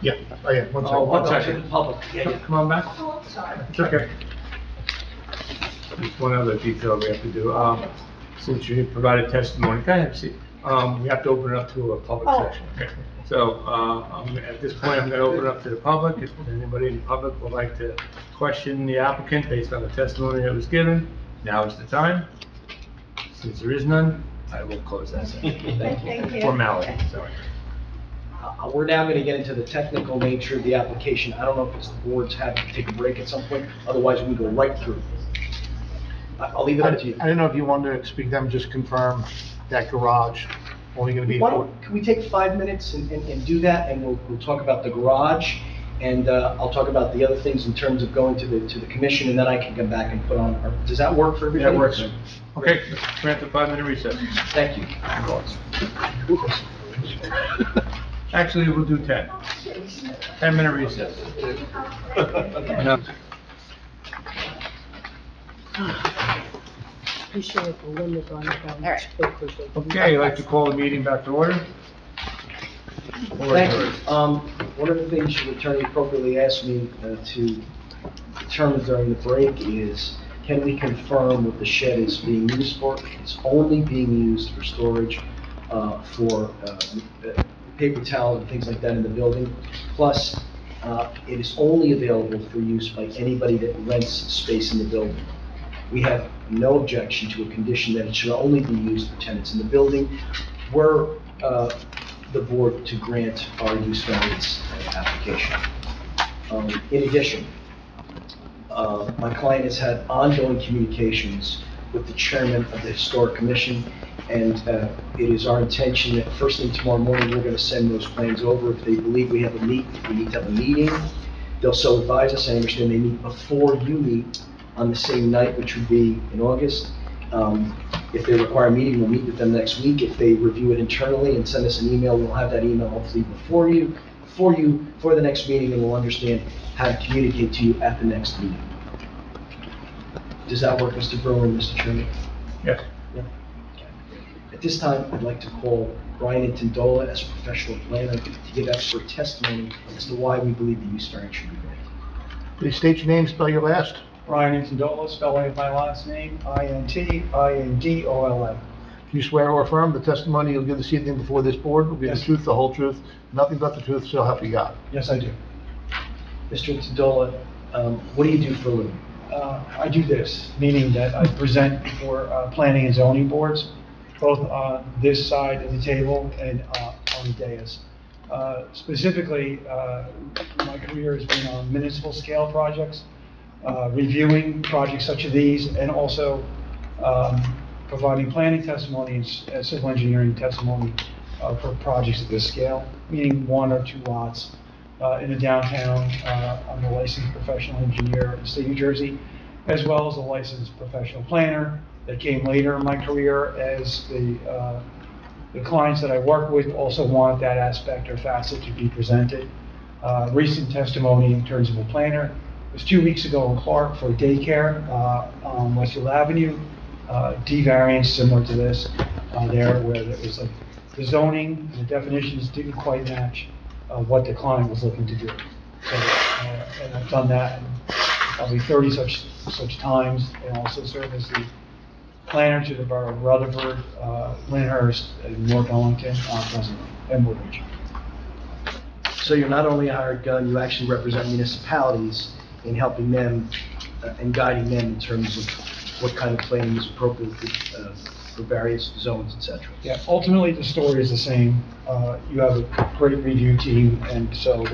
Yeah, oh yeah, one second. One to second. the public. Yeah. Come on back. Oh, I'm sorry. It's okay. There's one other detail we have to do. Since you provided testimony, go ahead, see. We have to open it up to a public Oh. section. Okay. So, at this point, I'm gonna open it up to the public. If anybody in the public would like to question the applicant based on the testimony that was given, now is the time. Since there is none, I will close that section. Thank you. Formality, sorry. We're now going to get into the technical nature of the application. I don't know if it's the board's happy to take a break at some point, otherwise we go right through. I'll leave it up to you. I don't know if you wanted to speak to them, just confirm that garage, only gonna be Why for, don't, can we take 5 minutes and do that, and we'll talk about the garage, and I'll talk about the other things in terms of going to the commission, and then I can come back and put on, does that work for everybody? That works. Okay, let's grant the 5-minute recess. Thank you. Actually, we'll do 10. 10-minute recess. No. You should have a limit on how All much right. paper they can- Okay, I'd like to call the meeting back to order. Thank you. One of the things your attorney appropriately asked me to determine during the break is, can we confirm what the shed is being used for? It's only being used for storage, for paper towels and things like that in the building. Plus, it is only available for use by anybody that rents space in the building. We have no objection to a condition that it should only be used for tenants in the building. We're the board to grant our use variance application. In addition, my client has had ongoing communications with the chairman of the Historic Commission, And it is our intention that first thing tomorrow morning, we're going to send those plans over. If they believe we need to have a meeting, they'll so advise us. I understand they meet before you meet on the same night, which would be in August. If they require a meeting, we'll meet with them next week. If they review it internally and send us an email, we'll have that email hopefully for the next meeting, and we'll understand how to communicate to you at the next meeting. Does that work, Mr. Brewer and Mr. Chairman? Yes. Yeah. Okay. At this time, I'd like to call Brian Tindola as a professional planner to give expert testimony as to why we believe the use variance should be granted. Please state your name, spell your last. Brian Intindola, spelling of my last name, Intindola. Do you swear or affirm the testimony you'll give this evening before this board will be the Yes. truth, the whole truth, nothing but the truth, so help you God? Yes, I do. Mr. Tindola, what do you do for a living? I do this, meaning that I present for planning and zoning boards, both on this side of the table and on the dais. Specifically, my career has been on municipal scale projects, reviewing projects such as these, and also providing planning testimony and civil engineering testimony for projects at this scale, meaning 1 or 2 lots in the downtown. I'm a licensed professional engineer in the state of New Jersey, as well as a licensed professional planner that came later in my career, as the clients that I work with also want that aspect or facet to be presented. Recent testimony in terms of a planner was 2 weeks ago in Clark for a daycare on Westfield Avenue. D variance similar to this there, where it was like the zoning and the definitions didn't quite match what the client was looking to do. So, and I've done that probably 30 such times, and also served as the planner to the borough of Rutherford, Lyndhurst, and North Ellington, presently, and Woodbridge. So you're not only a hired gun, you actually represent municipalities in helping them and guiding them in terms of what kind of planning is appropriate for various zones, et cetera. Yeah, ultimately, the story is the same. You have a great review team, and so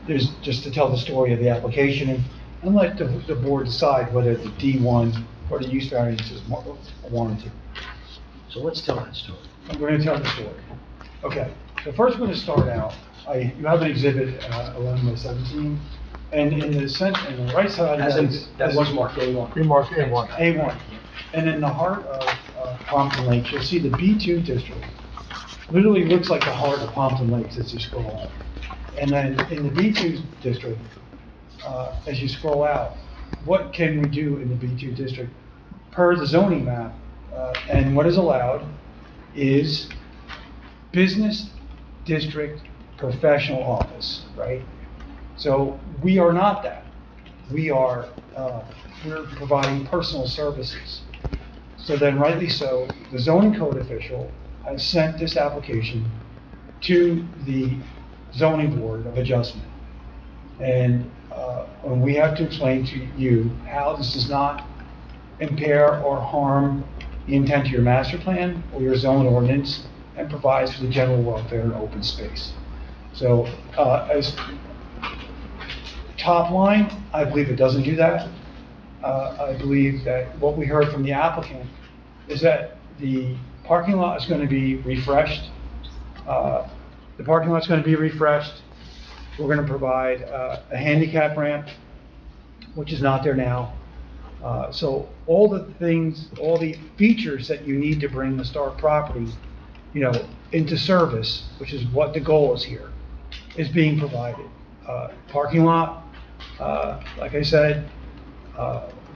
there's just to tell the story of the application and let the board decide whether the D1 or the use variance is warranted. So let's tell that story. I'm going to tell the story. Okay, so first I'm going to start out. You have an exhibit 11 by 17, and in the right side that was marked A1. Remark A1. A1. And in the heart of Pompton Lakes, you'll see the B2 district. Literally looks like the heart of Pompton Lakes as you scroll out. And then in the B2 district, as you scroll out, what can we do in the B2 district? Per the zoning map, and what is allowed is business district professional office, right? So we are not that. We're providing personal services. So then, rightly so, the zoning code official has sent this application to the zoning board of adjustment. And we have to explain to you how this does not impair or harm the intent of your master plan or your zone ordinance, and provides for the general welfare and open space. So as top line, I believe it doesn't do that. I believe that what we heard from the applicant is that the parking lot is going to be refreshed. The parking lot is going to be refreshed. We're going to provide a handicap ramp, which is not there now. So all the things, all the features that you need to bring the Stark property, into service, which is what the goal is here, is being provided. Parking lot, like I said,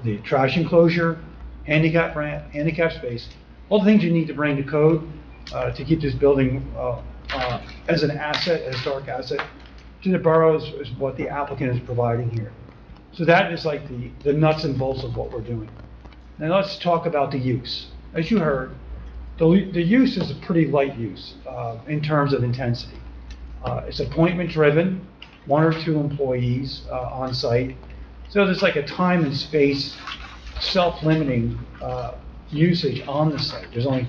the trash enclosure, handicap ramp, handicap space, all the things you need to bring to code to keep this building as an asset, a historic asset to the borough is what the applicant is providing here. So that is like the nuts and bolts of what we're doing. Now let's talk about the use. As you heard, the use is a pretty light use in terms of intensity. It's appointment driven, 1 or 2 employees on site. So there's like a time and space self-limiting usage on the site. There's only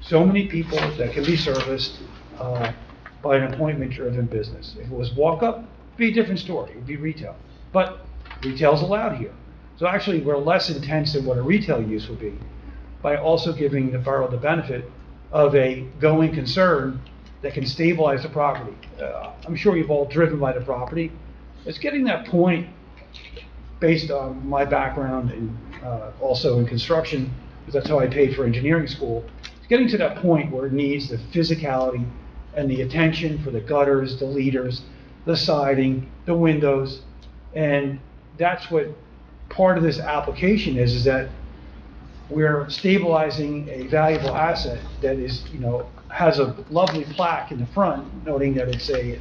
so many people that can be serviced by an appointment driven business. If it was walk up, it'd be a different story. It'd be retail. But retail's allowed here. So actually we're less intense than what a retail use would be. by also giving the borough the benefit of a going concern that can stabilize the property. I'm sure you've all driven by the property. It's getting that point, based on my background and also in construction, because that's how I paid for engineering school. It's getting to that point where it needs the physicality and the attention for the gutters, the leaders, the siding, the windows, and that's what part of this application is that we're stabilizing a valuable asset that is, has a lovely plaque in the front noting that it's a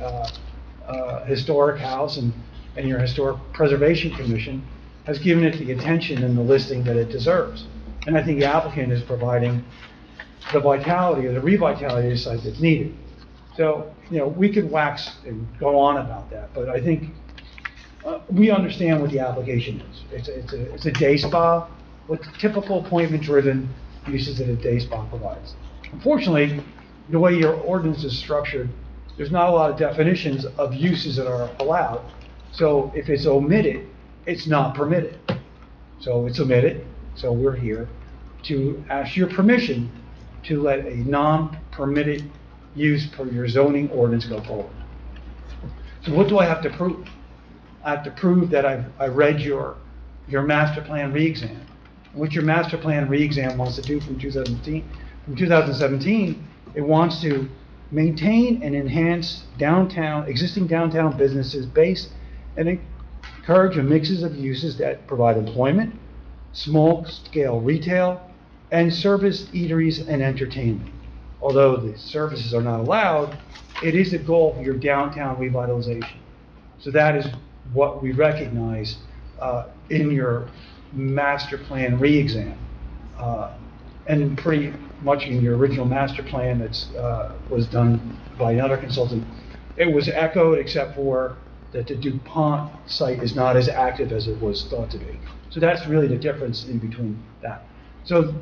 historic house, and your Historic Preservation Commission has given it the attention and the listing that it deserves. And I think the applicant is providing the vitality or the revitality of the site that's needed. So, we could wax and go on about that, but I think we understand what the application is. It's a day spa with typical appointment-driven uses that a day spa provides. Unfortunately, the way your ordinance is structured, there's not a lot of definitions of uses that are allowed. So if it's omitted, it's not permitted. So it's omitted, so we're here to ask your permission to let a non-permitted use per your zoning ordinance go forward. So what do I have to prove? I have to prove that I read your master plan re-exam. What your master plan re-exam wants to do from 2017, it wants to maintain and enhance existing downtown businesses base and encourage a mixes of uses that provide employment, small-scale retail, and service eateries and entertainment. Although the services are not allowed, it is a goal for your downtown revitalization. So that is what we recognize in your master plan re-exam. And pretty much in your original master plan that was done by another consultant, it was echoed except for that the DuPont site is not as active as it was thought to be. So that's really the difference in between that. So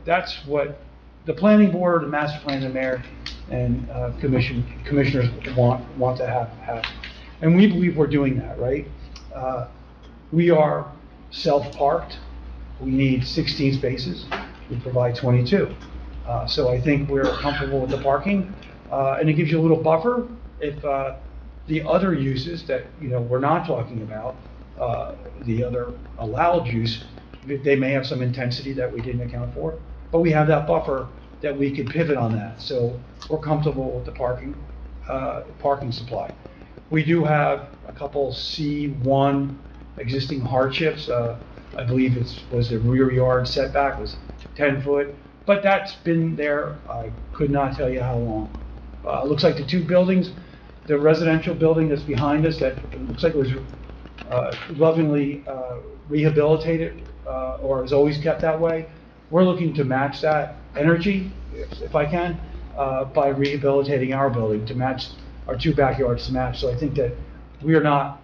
that's what the planning board, the master plan, the mayor, and commissioners want to have. And we believe we're doing that, right? We are self-parked. We need 16 spaces. We provide 22. So I think we're comfortable with the parking. And it gives you a little buffer if the other uses that we're not talking about, the other allowed use, they may have some intensity that we didn't account for. But we have that buffer that we can pivot on that. So we're comfortable with the parking supply. We do have a couple C1 existing hardships. I believe was the rear yard setback was 10 foot, but that's been there. I could not tell you how long. It looks like the two buildings, the residential building that's behind us, that looks like it was lovingly rehabilitated or is always kept that way. We're looking to match that energy, if I can, by rehabilitating our building to match our two backyards to match. So I think that we are not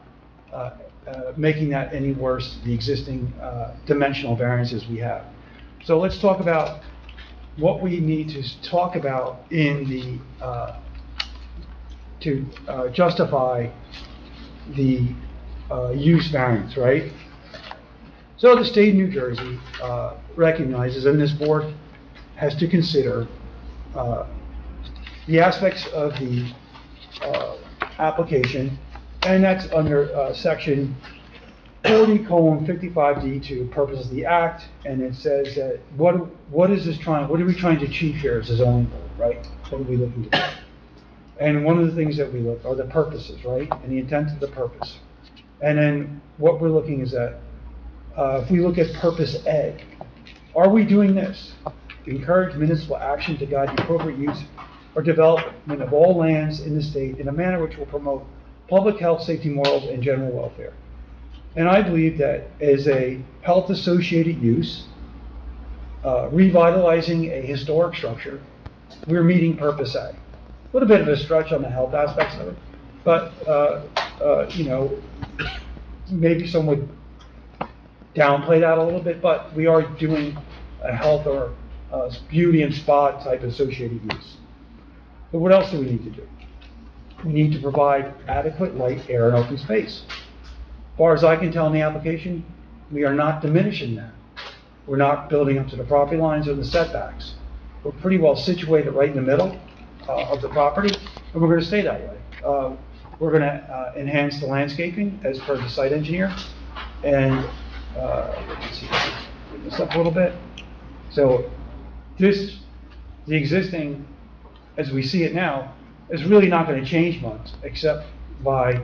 making that any worse, the existing dimensional variances we have. So let's talk about what we need to talk about in the to justify the use variance, right? So the state of New Jersey recognizes, and this board has to consider the aspects of the application, and that's under section 40:55D2, purposes of the act, and it says that what are we trying to achieve here as a zoning board, right? What are we looking to do? And one of the things that we look are the purposes, right? And the intent of the purpose. And then what we're looking is that if we look at purpose A, are we doing this? Encourage municipal action to guide the appropriate use or development of all lands in the state in a manner which will promote public health, safety, morals, and general welfare. And I believe that as a health-associated use, revitalizing a historic structure, we're meeting purpose A. A little bit of a stretch on the health aspects of it, but maybe some would downplay that a little bit, but we are doing a health or beauty and spa type associated use. But what else do we need to do? We need to provide adequate light, air, and open space. As far as I can tell in the application, we are not diminishing that. We're not building up to the property lines or the setbacks. We're pretty well situated right in the middle of the property, and we're going to stay that way. We're going to enhance the landscaping as per the site engineer, and let's see, get this up a little bit. So the existing, as we see it now, is really not going to change much, except by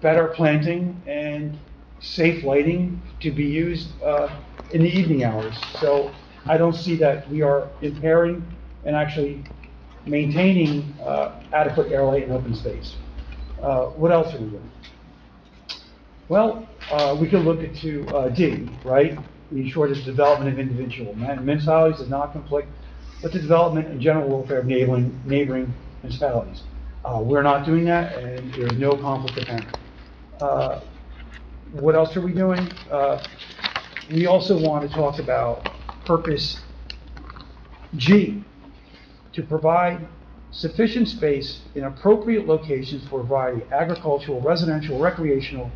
better planting and safe lighting to be used in the evening hours. So I don't see that we are impairing and actually maintaining adequate air, light, and open space. What else are we doing? Well, we could look into D, right? We ensure that the development of individual municipalities does not conflict with the development and general welfare of neighboring municipalities. We're not doing that, and there's no conflict apparent. What else are we doing? We also want to talk about purpose G, to provide sufficient space in appropriate locations for a variety of agricultural, residential, recreational,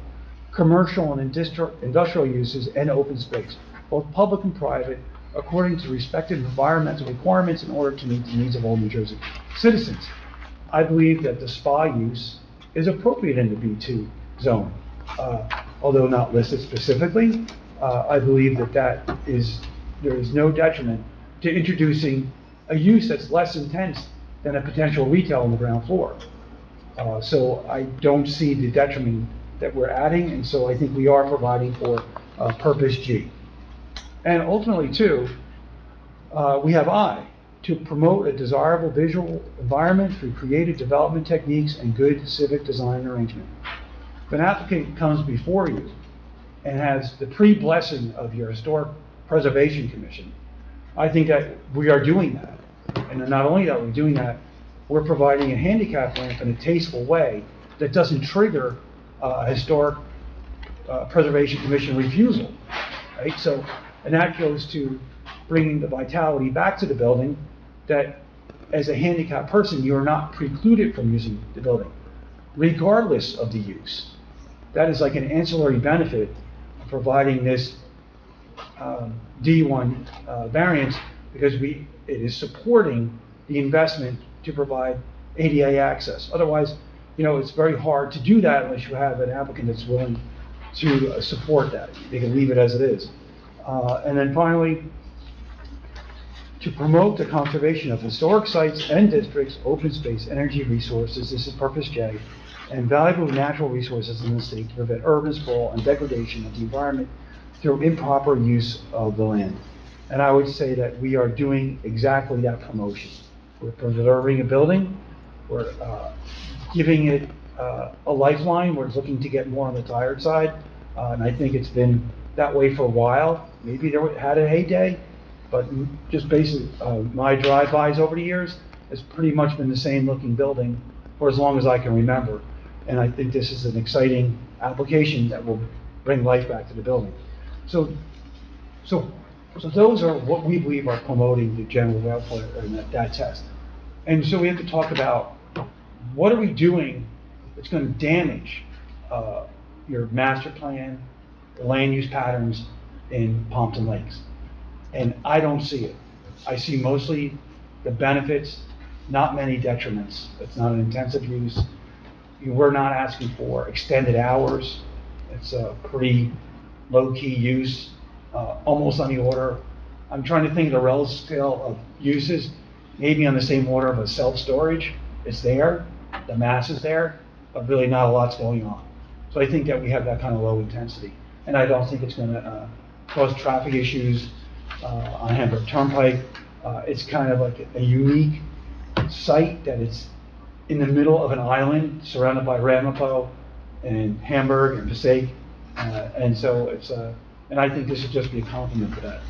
commercial, and industrial uses and open space, both public and private, according to respective environmental requirements in order to meet the needs of all New Jersey citizens. I believe that the spa use is appropriate in the B2 zone, although not listed specifically. I believe that there is no detriment to introducing a use that's less intense than a potential retail on the ground floor. So I don't see the detriment that we're adding, and so I think we are providing for purpose G. And ultimately, too, we have I, to promote a desirable visual environment through creative development techniques and good civic design arrangement. If an applicant comes before you and has the pre-blessing of your Historic Preservation Commission, I think that we are doing that. And not only that we're doing that, we're providing a handicap ramp in a tasteful way that doesn't trigger a Historic Preservation Commission refusal, right? So, and that goes to bringing the vitality back to the building, that as a handicapped person, you are not precluded from using the building, regardless of the use. That is like an ancillary benefit of providing this D1 variance, because it is supporting the investment to provide ADA access. Otherwise, it's very hard to do that unless you have an applicant that's willing to support that. They can leave it as it is. And then finally, to promote the conservation of historic sites and districts, open space, energy resources, this is purpose J, and valuable natural resources in the state to prevent urban sprawl and degradation of the environment through improper use of the land. And I would say that we are doing exactly that promotion. We're preserving a building, we're giving it a lifeline, we're looking to get more on the tired side, and I think it's been that way for a while. Maybe they had a heyday, but just basically my drive-bys over the years, it's pretty much been the same looking building for as long as I can remember. And I think this is an exciting application that will bring life back to the building. So those are what we believe are promoting the general welfare in that test. And so we have to talk about what are we doing that's going to damage your master plan, the land use patterns in Pompton Lakes. And I don't see it. I see mostly the benefits, not many detriments. It's not an intensive use. We're not asking for extended hours. It's a pretty low-key use, almost on the order. I'm trying to think of the relative scale of uses, maybe on the same order of a self-storage. It's there, the mass is there, but really not a lot's going on. So I think that we have that kind of low intensity. And I don't think it's going to cause traffic issues on Hamburg Turnpike. It's kind of like a unique site that it's in the middle of an island surrounded by Ramapo and Hamburg and Passaic. And so it's, and I think this would just be a compliment to that.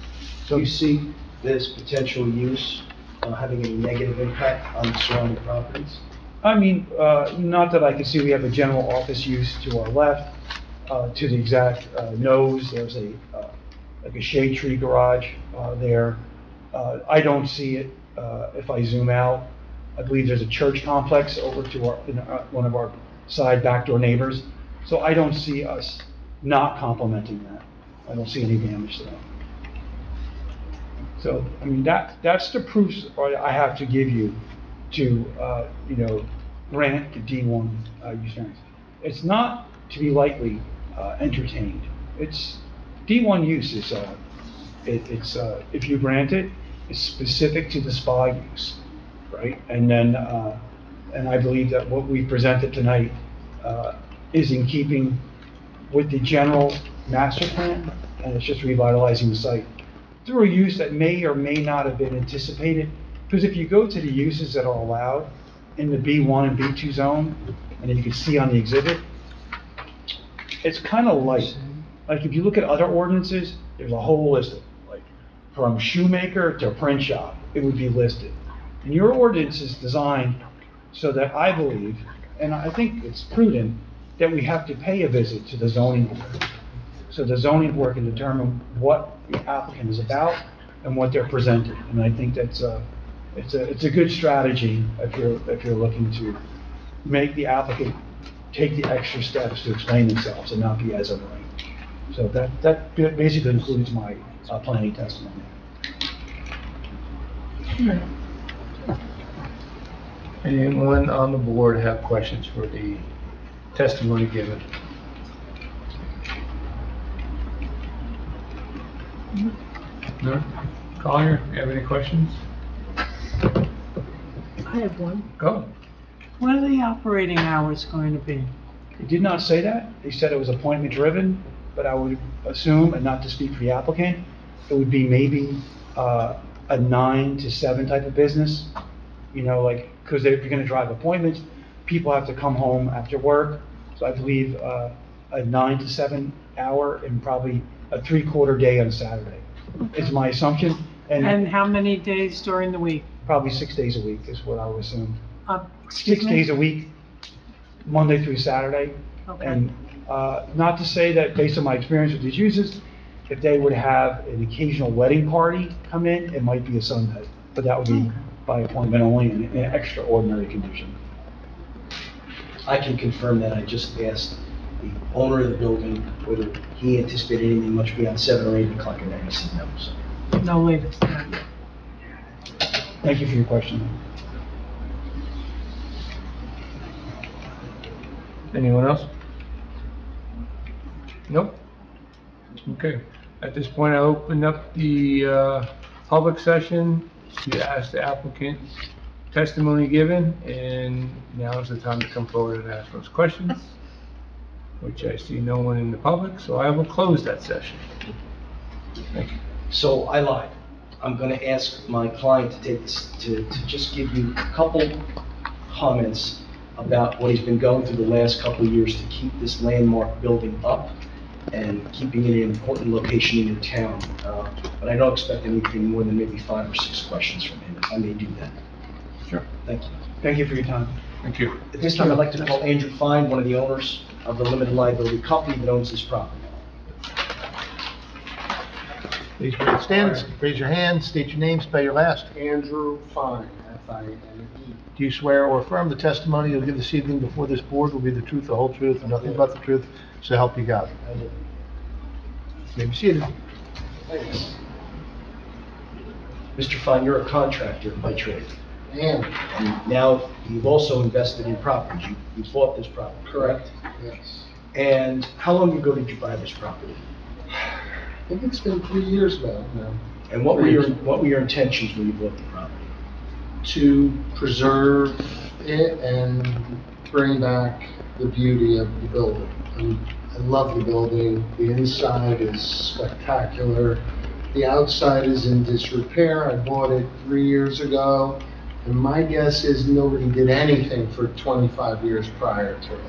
So you see this potential use having any negative impact on the surrounding properties? I mean, not that I can see. We have a general office use to our left. To the exact nose, there's like a shade tree garage there. I don't see it if I zoom out. I believe there's a church complex over to one of our side backdoor neighbors. So I don't see us not complementing that. I don't see any damage to that. So, I mean, that's the proof I have to give you to, grant the D1 use variance. It's not to be lightly entertained. It's, D1 use is, if you grant it, it's specific to the spa use, right? And then, and I believe that what we presented tonight is in keeping with the general master plan, and it's just revitalizing the site through a use that may or may not have been anticipated. Because if you go to the uses that are allowed in the B1 and B2 zone, and then you can see on the exhibit, it's kind of light. Like if you look at other ordinances, there's a whole list of, like, from shoemaker to print shop, it would be listed. And your ordinance is designed so that I believe, and I think it's prudent, that we have to pay a visit to the zoning board. So the zoning board can determine what the applicant is about and what they're presenting. And I think that's it's a good strategy if you're looking to make the applicant take the extra steps to explain themselves and not be as annoying. So that basically includes my planning testimony. Anyone on the board have questions for the testimony given? No? Collier, you have any questions? I have one. Go. What are the operating hours going to be? They did not say that. They said it was appointment driven, but I would assume, and not to speak for the applicant, it would be maybe a 9 to 7 type of business. Like, because if you're going to drive appointments, people have to come home after work. So I believe a 9 to 7 hour and probably a 3/4 day on Saturday is my assumption. And how many days during the week? Probably 6 days a week is what I would assume. Excuse 6 me? days a week, Monday through Saturday. Okay. And not to say that based on my experience with these users, if they would have an occasional wedding party come in, it might be a Sunday. But that would be by appointment only in an extraordinary condition. I can confirm that. I just asked the owner of the building whether he anticipated anything much beyond 7 or 8 o'clock at night. He said no. So. No later than that. Thank you for your question. Anyone else? Nope. Okay. At this point, I'll open up the public session to ask the applicant testimony given, and now is the time to come forward and ask those questions, which I see no one in the public, so I will close that session. Thank you. So I lied. I'm going to ask my client to take this, to just give you a couple comments about what he's been going through the last couple of years to keep this landmark building up and keeping it in an important location in your town. But I don't expect anything more than maybe 5 or 6 questions from him. I may do that. Sure. Thank you. Thank you for your time. Thank you. At this time, I'd like to call Andrew Fine, one of the owners of the limited liability company that owns this property. Please stand, raise your hand, state your name, spell your last. Andrew Fine, F-I-N-E. Do you swear or affirm the testimony you'll give this evening before this board will be the truth, the whole truth, and nothing but the truth, so help you God? I do. You may be seated. Thanks. Mr. Fine, you're a contractor by trade. And, And now you've also invested in property. You bought this property, correct? yes. And how long ago did you buy this property? I think it's been 3 years now. And what were your intentions when you bought the property? To preserve it and bring back the beauty of the building. I love the building. The inside is spectacular. The outside is in disrepair. I bought it 3 years ago, and my guess is nobody did anything for 25 years prior to it.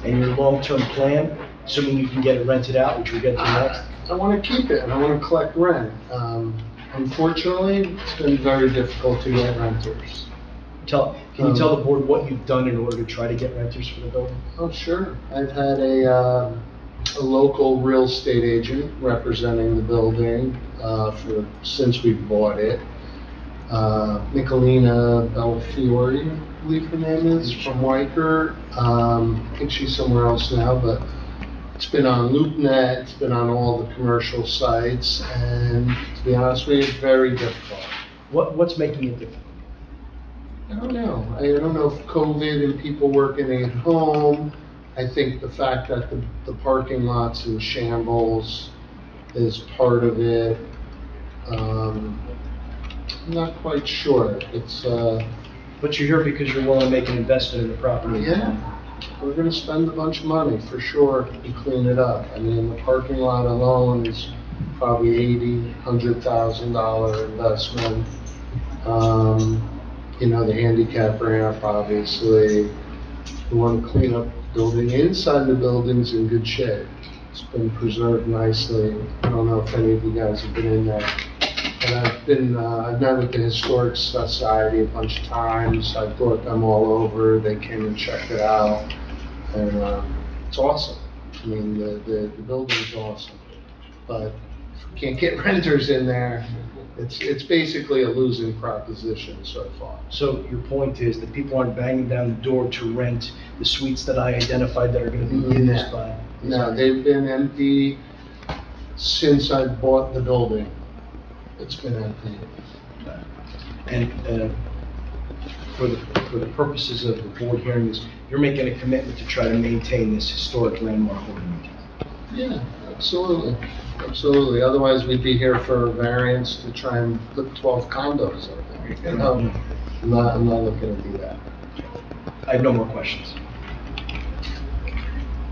And your long-term plan, assuming you can get it rented out, which we'll get to next? I want to keep it, and I want to collect rent. Unfortunately, it's been very difficult to get renters. Can you tell the board what you've done in order to try to get renters for the building? Oh, sure. I've had a local real estate agent representing the building since we bought it. Nicolina Belfiore, I believe her name is, from Weicker. I think she's somewhere else now, but It's been on LoopNet, it's been on all the commercial sites, and to be honest with you, it's very difficult. What's making it difficult? I don't know. I don't know if COVID and people working at home, I think the fact that the parking lot's in shambles is part of it. I'm not quite sure. It's, But you're here because you're willing to make an investment in the property. yeah, we're gonna spend a bunch of money for sure to clean it up. I mean, the parking lot alone is probably $100,000 investment. You know, the handicap ramp, obviously. We want to clean up the building. Inside the building's in good shape. It's been preserved nicely. I don't know if any of you guys have been in there. But I've met with the Historic Society a bunch of times. I've brought them all over. They came and checked it out. And it's awesome. I mean, the building's awesome. But if we can't get renters in there, it's basically a losing proposition so far. So your point is that people aren't banging down the door to rent the suites that I identified that are going to be used by? No, they've been empty since I bought the building. It's been empty. And for the purposes of the board hearing this, you're making a commitment to try to maintain this historic landmark building? Yeah, absolutely. Absolutely. Otherwise, we'd be here for a variance to try and put 12 condos out there. You know, I'm not looking to do that. I have no more questions.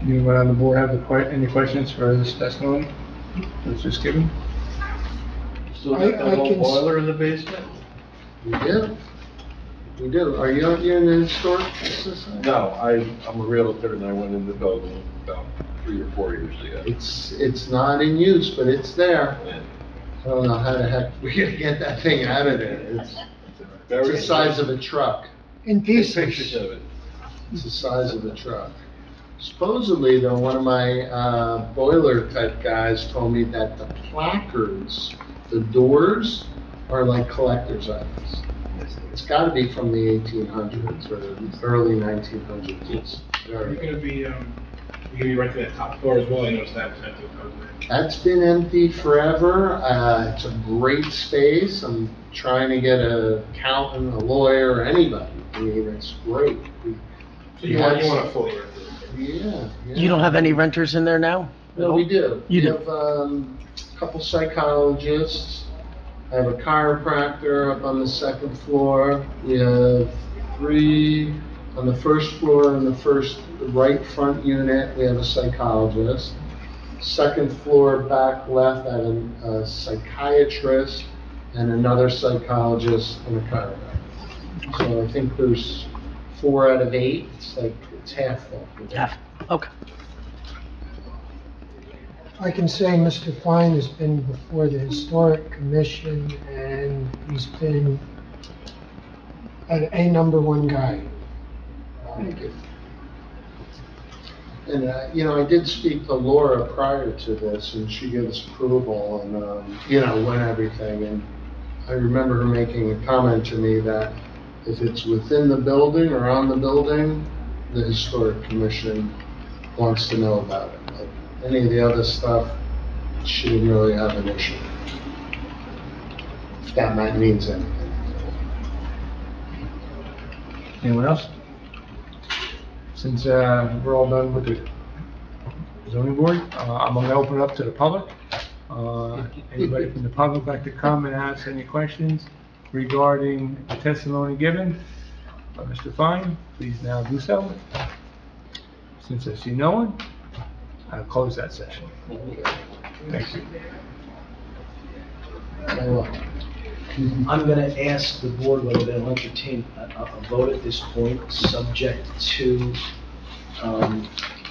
Anyone on the board have any questions for this testimony that's just given? Still got that old boiler in the basement? We do. We do. Are you in the historic society? No, I'm a realtor and I went in the building about 3 or 4 years ago. It's not in use, but it's there. Yeah. I don't know how the heck we're gonna get that thing out of there. It's the size of a truck. In pieces. Take pictures of it. It's the size of a truck. Supposedly, though, one of my boiler type guys told me that the placards, the doors, are like collector's items. It's got to be from the 1800s or the early 1900s. It's very. You're gonna be renting that top floor as well. I noticed that was empty. That's been empty forever. It's a great space. I'm trying to get an accountant, a lawyer, or anybody. I mean, it's great. So you want to fully rent it? Yeah. You don't have any renters in there now? No, we do. You do? We have a couple psychologists. I have a chiropractor up on the second floor. We have 3 on the first floor in the right front unit. We have a psychologist. Second floor back left, I have a psychiatrist and another psychologist and a chiropractor. So I think there's 4 out of 8. It's half full. Half, okay. I can say Mr. Fine has been before the Historic Commission, and he's been a #1 guy. Thank you. And, I did speak to Laura prior to this, and she gives approval and, when everything. And I remember her making a comment to me that if it's within the building or on the building, the Historic Commission wants to know about it. But any of the other stuff, she didn't really have an issue. If that means anything. Anyone else? Since we're all done with the zoning board, I'm going to open it up to the public. Anybody from the public like to come and ask any questions regarding the testimony given by Mr. Fine, please now do so. Since I see no one, I'll close that session. Thank you. I'm going to ask the board whether they'll entertain a vote at this point, subject to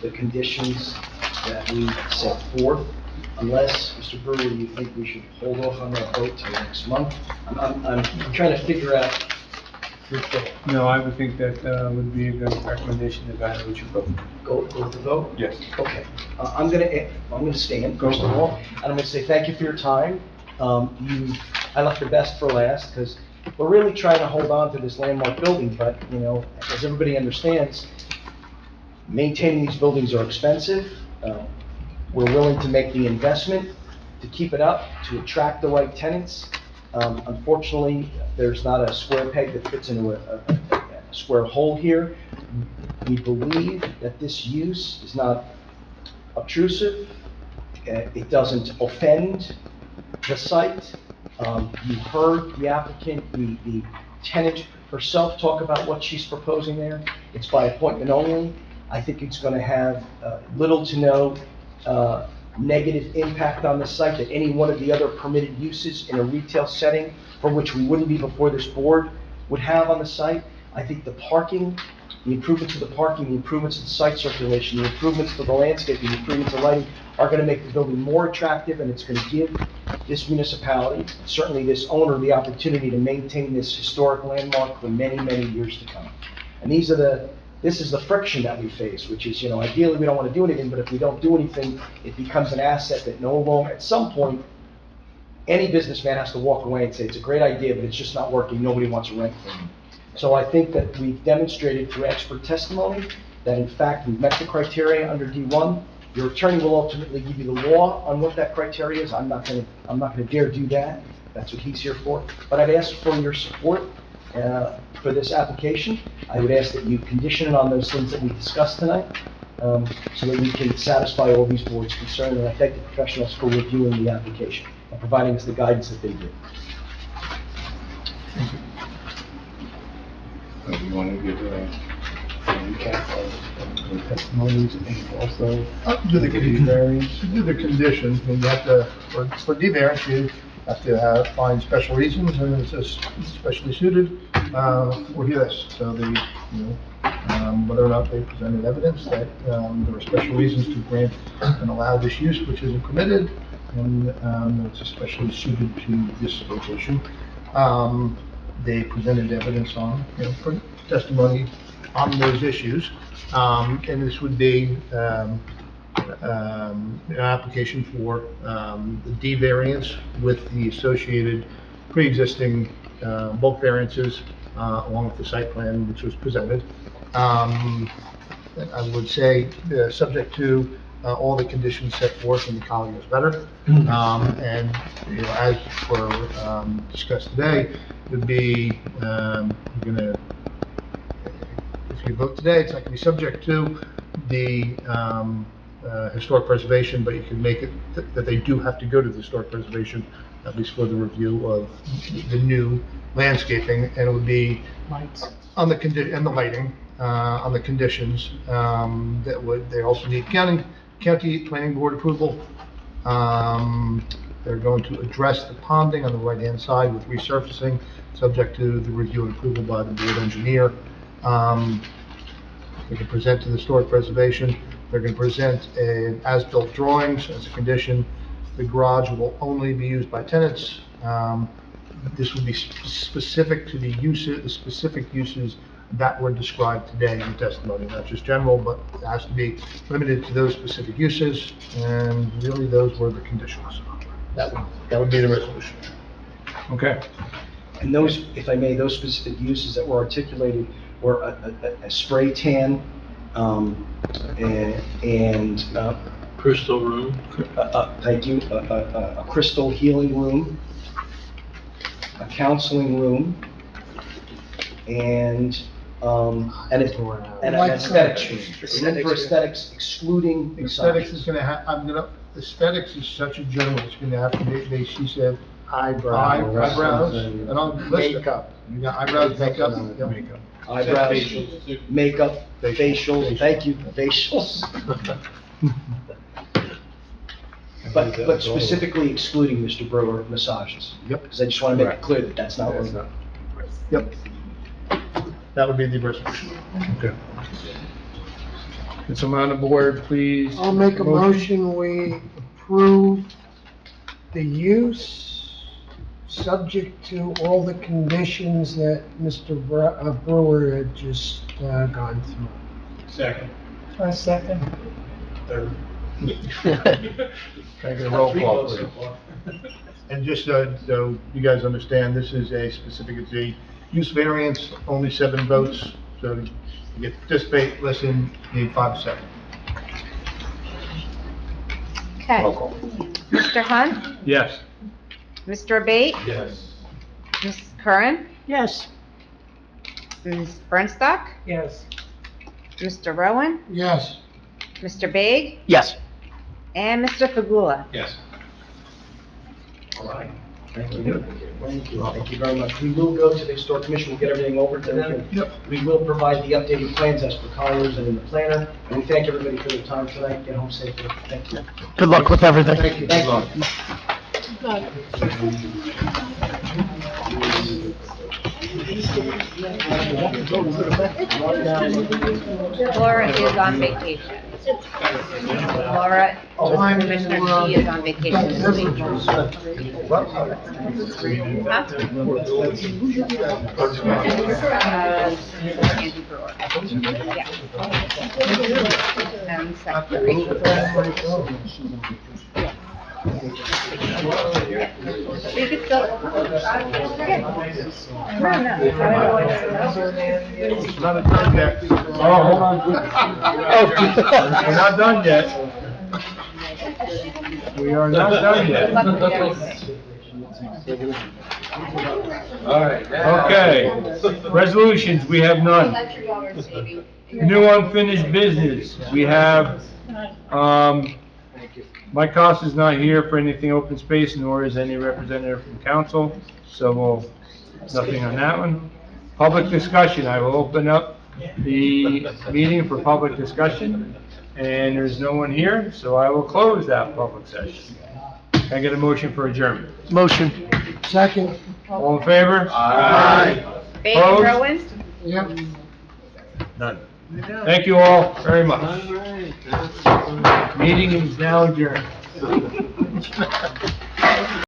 the conditions that we set forth, unless, Mr. Brewer, you think we should hold off on that vote till next month. I'm trying to figure out your thought. No, I would think that would be a good recommendation if I would you vote. Go with the vote? Yes. Okay. I'm gonna stand, first of all, and I'm gonna say thank you for your time. I left your best for last, because we're really trying to hold on to this landmark building, but, as everybody understands, maintaining these buildings are expensive. We're willing to make the investment to keep it up, to attract the right tenants. Unfortunately, there's not a square peg that fits into a square hole here. We believe that this use is not obtrusive. It doesn't offend the site. You heard the applicant, the tenant herself talk about what she's proposing there. It's by appointment only. I think it's going to have little to no negative impact on the site that any one of the other permitted uses in a retail setting for which we wouldn't be before this board would have on the site. I think the parking, the improvements to the parking, the improvements to the site circulation, the improvements to the landscaping, the improvements to lighting are going to make the building more attractive, and it's going to give this municipality, certainly this owner, the opportunity to maintain this historic landmark for many, many years to come. And this is the friction that we face, which is, ideally we don't want to do anything, but if we don't do anything, it becomes an asset that no longer, at some point, any businessman has to walk away and say, it's a great idea, but it's just not working, nobody wants to rent from me. So I think that we've demonstrated through expert testimony that in fact we've met the criteria under D1. Your attorney will ultimately give you the law on what that criteria is. I'm not going to dare do that. That's what he's here for. But I'd ask for your support for this application. I would ask that you condition it on those things that we discussed tonight, so that we can satisfy all these boards concerned. And I thank the professionals for reviewing the application and providing us the guidance that they did. Do you want to give a recap of the testimonies and also Do the conditions, I mean, you have to, for D-variance, you have to find special reasons, and it's especially suited for this. So whether or not they presented evidence that there are special reasons to grant and allow this use, which isn't permitted, and it's especially suited to this location. They presented evidence on, for testimony on those issues, and this would be an application for the D variance with the associated pre-existing bulk variances along with the site plan which was presented. I would say subject to all the conditions set forth in the Collier's letter, and as for discussed today, would be if you vote today, it's not going to be subject to the historic preservation, but you can make it that they do have to go to the historic preservation, at least for the review of the new landscaping, and it would be Lights. on the and the lighting on the conditions that they also need county planning board approval. They're going to address the ponding on the right-hand side with resurfacing, subject to the review and approval by the board engineer. They can present to the historic preservation. They're going to present an as-built drawings as a condition. The garage will only be used by tenants. This will be specific to the specific uses that were described today in the testimony, not just general, but it has to be limited to those specific uses, and really those were the conditions. That would be the resolution. Okay. And those, if I may, those specific uses that were articulated were a spray tan, and crystal room. Thank you. A crystal healing room, a counseling room, and an aesthetics room. And for aesthetics, excluding Aesthetics is going to have. Aesthetics is such a general. It's going to have to be. She said eyebrows, and I'll list Makeup. You got eyebrows, makeup, Makeup. eyebrows, Facials. makeup, Facial. facials. Thank you, facials. But specifically excluding, Mr. Brewer, massages. Yep. Because I just want to make it clear that that's not what. Yep. That would be the resolution. Okay. Can someone on the board please? I'll make a motion, we approve the use, subject to all the conditions that Mr. Brewer had just gone through. Second. A second. Third. Can I get a roll call, please? And just so you guys understand, this is it's a use variance, only 7 votes, so you get to participate, listen, you need 5 to 7. Okay. Mr. Hunt? Yes. Mr. Abate? Yes. Ms. Curran? Yes. Ms. Bernstock? Yes. Mr. Rowan? Yes. Mr. Baig? Yes. And Mr. Fagula? Yes. All right. Thank you. Thank you very much. We will go to the Historic Commission, we'll get everything over to them. We will provide the updated plans as per Colliers and in the planner. And we thank everybody for their time tonight. Get home safely. Thank you. Good luck with everything. Thank you. Thank you. Laura is on vacation. Laura, Commissioner G is on vacation this week. Andy Brewer. Yeah. And secretary. You could still. Not done yet. Oh, hold on. We're not done yet. We are not done yet. All right. Okay, resolutions, we have none. New unfinished business, we have, Mike Costa's not here for anything open space, nor is any representative from council, so nothing on that one. Public discussion, I will open up the meeting for public discussion, and there's no one here, so I will close that public session. Can I get a motion for adjournment? Motion. Second. All in favor? Aye. Baig and Rowan? Yep. None. Thank you all very much. Meeting is now adjourned.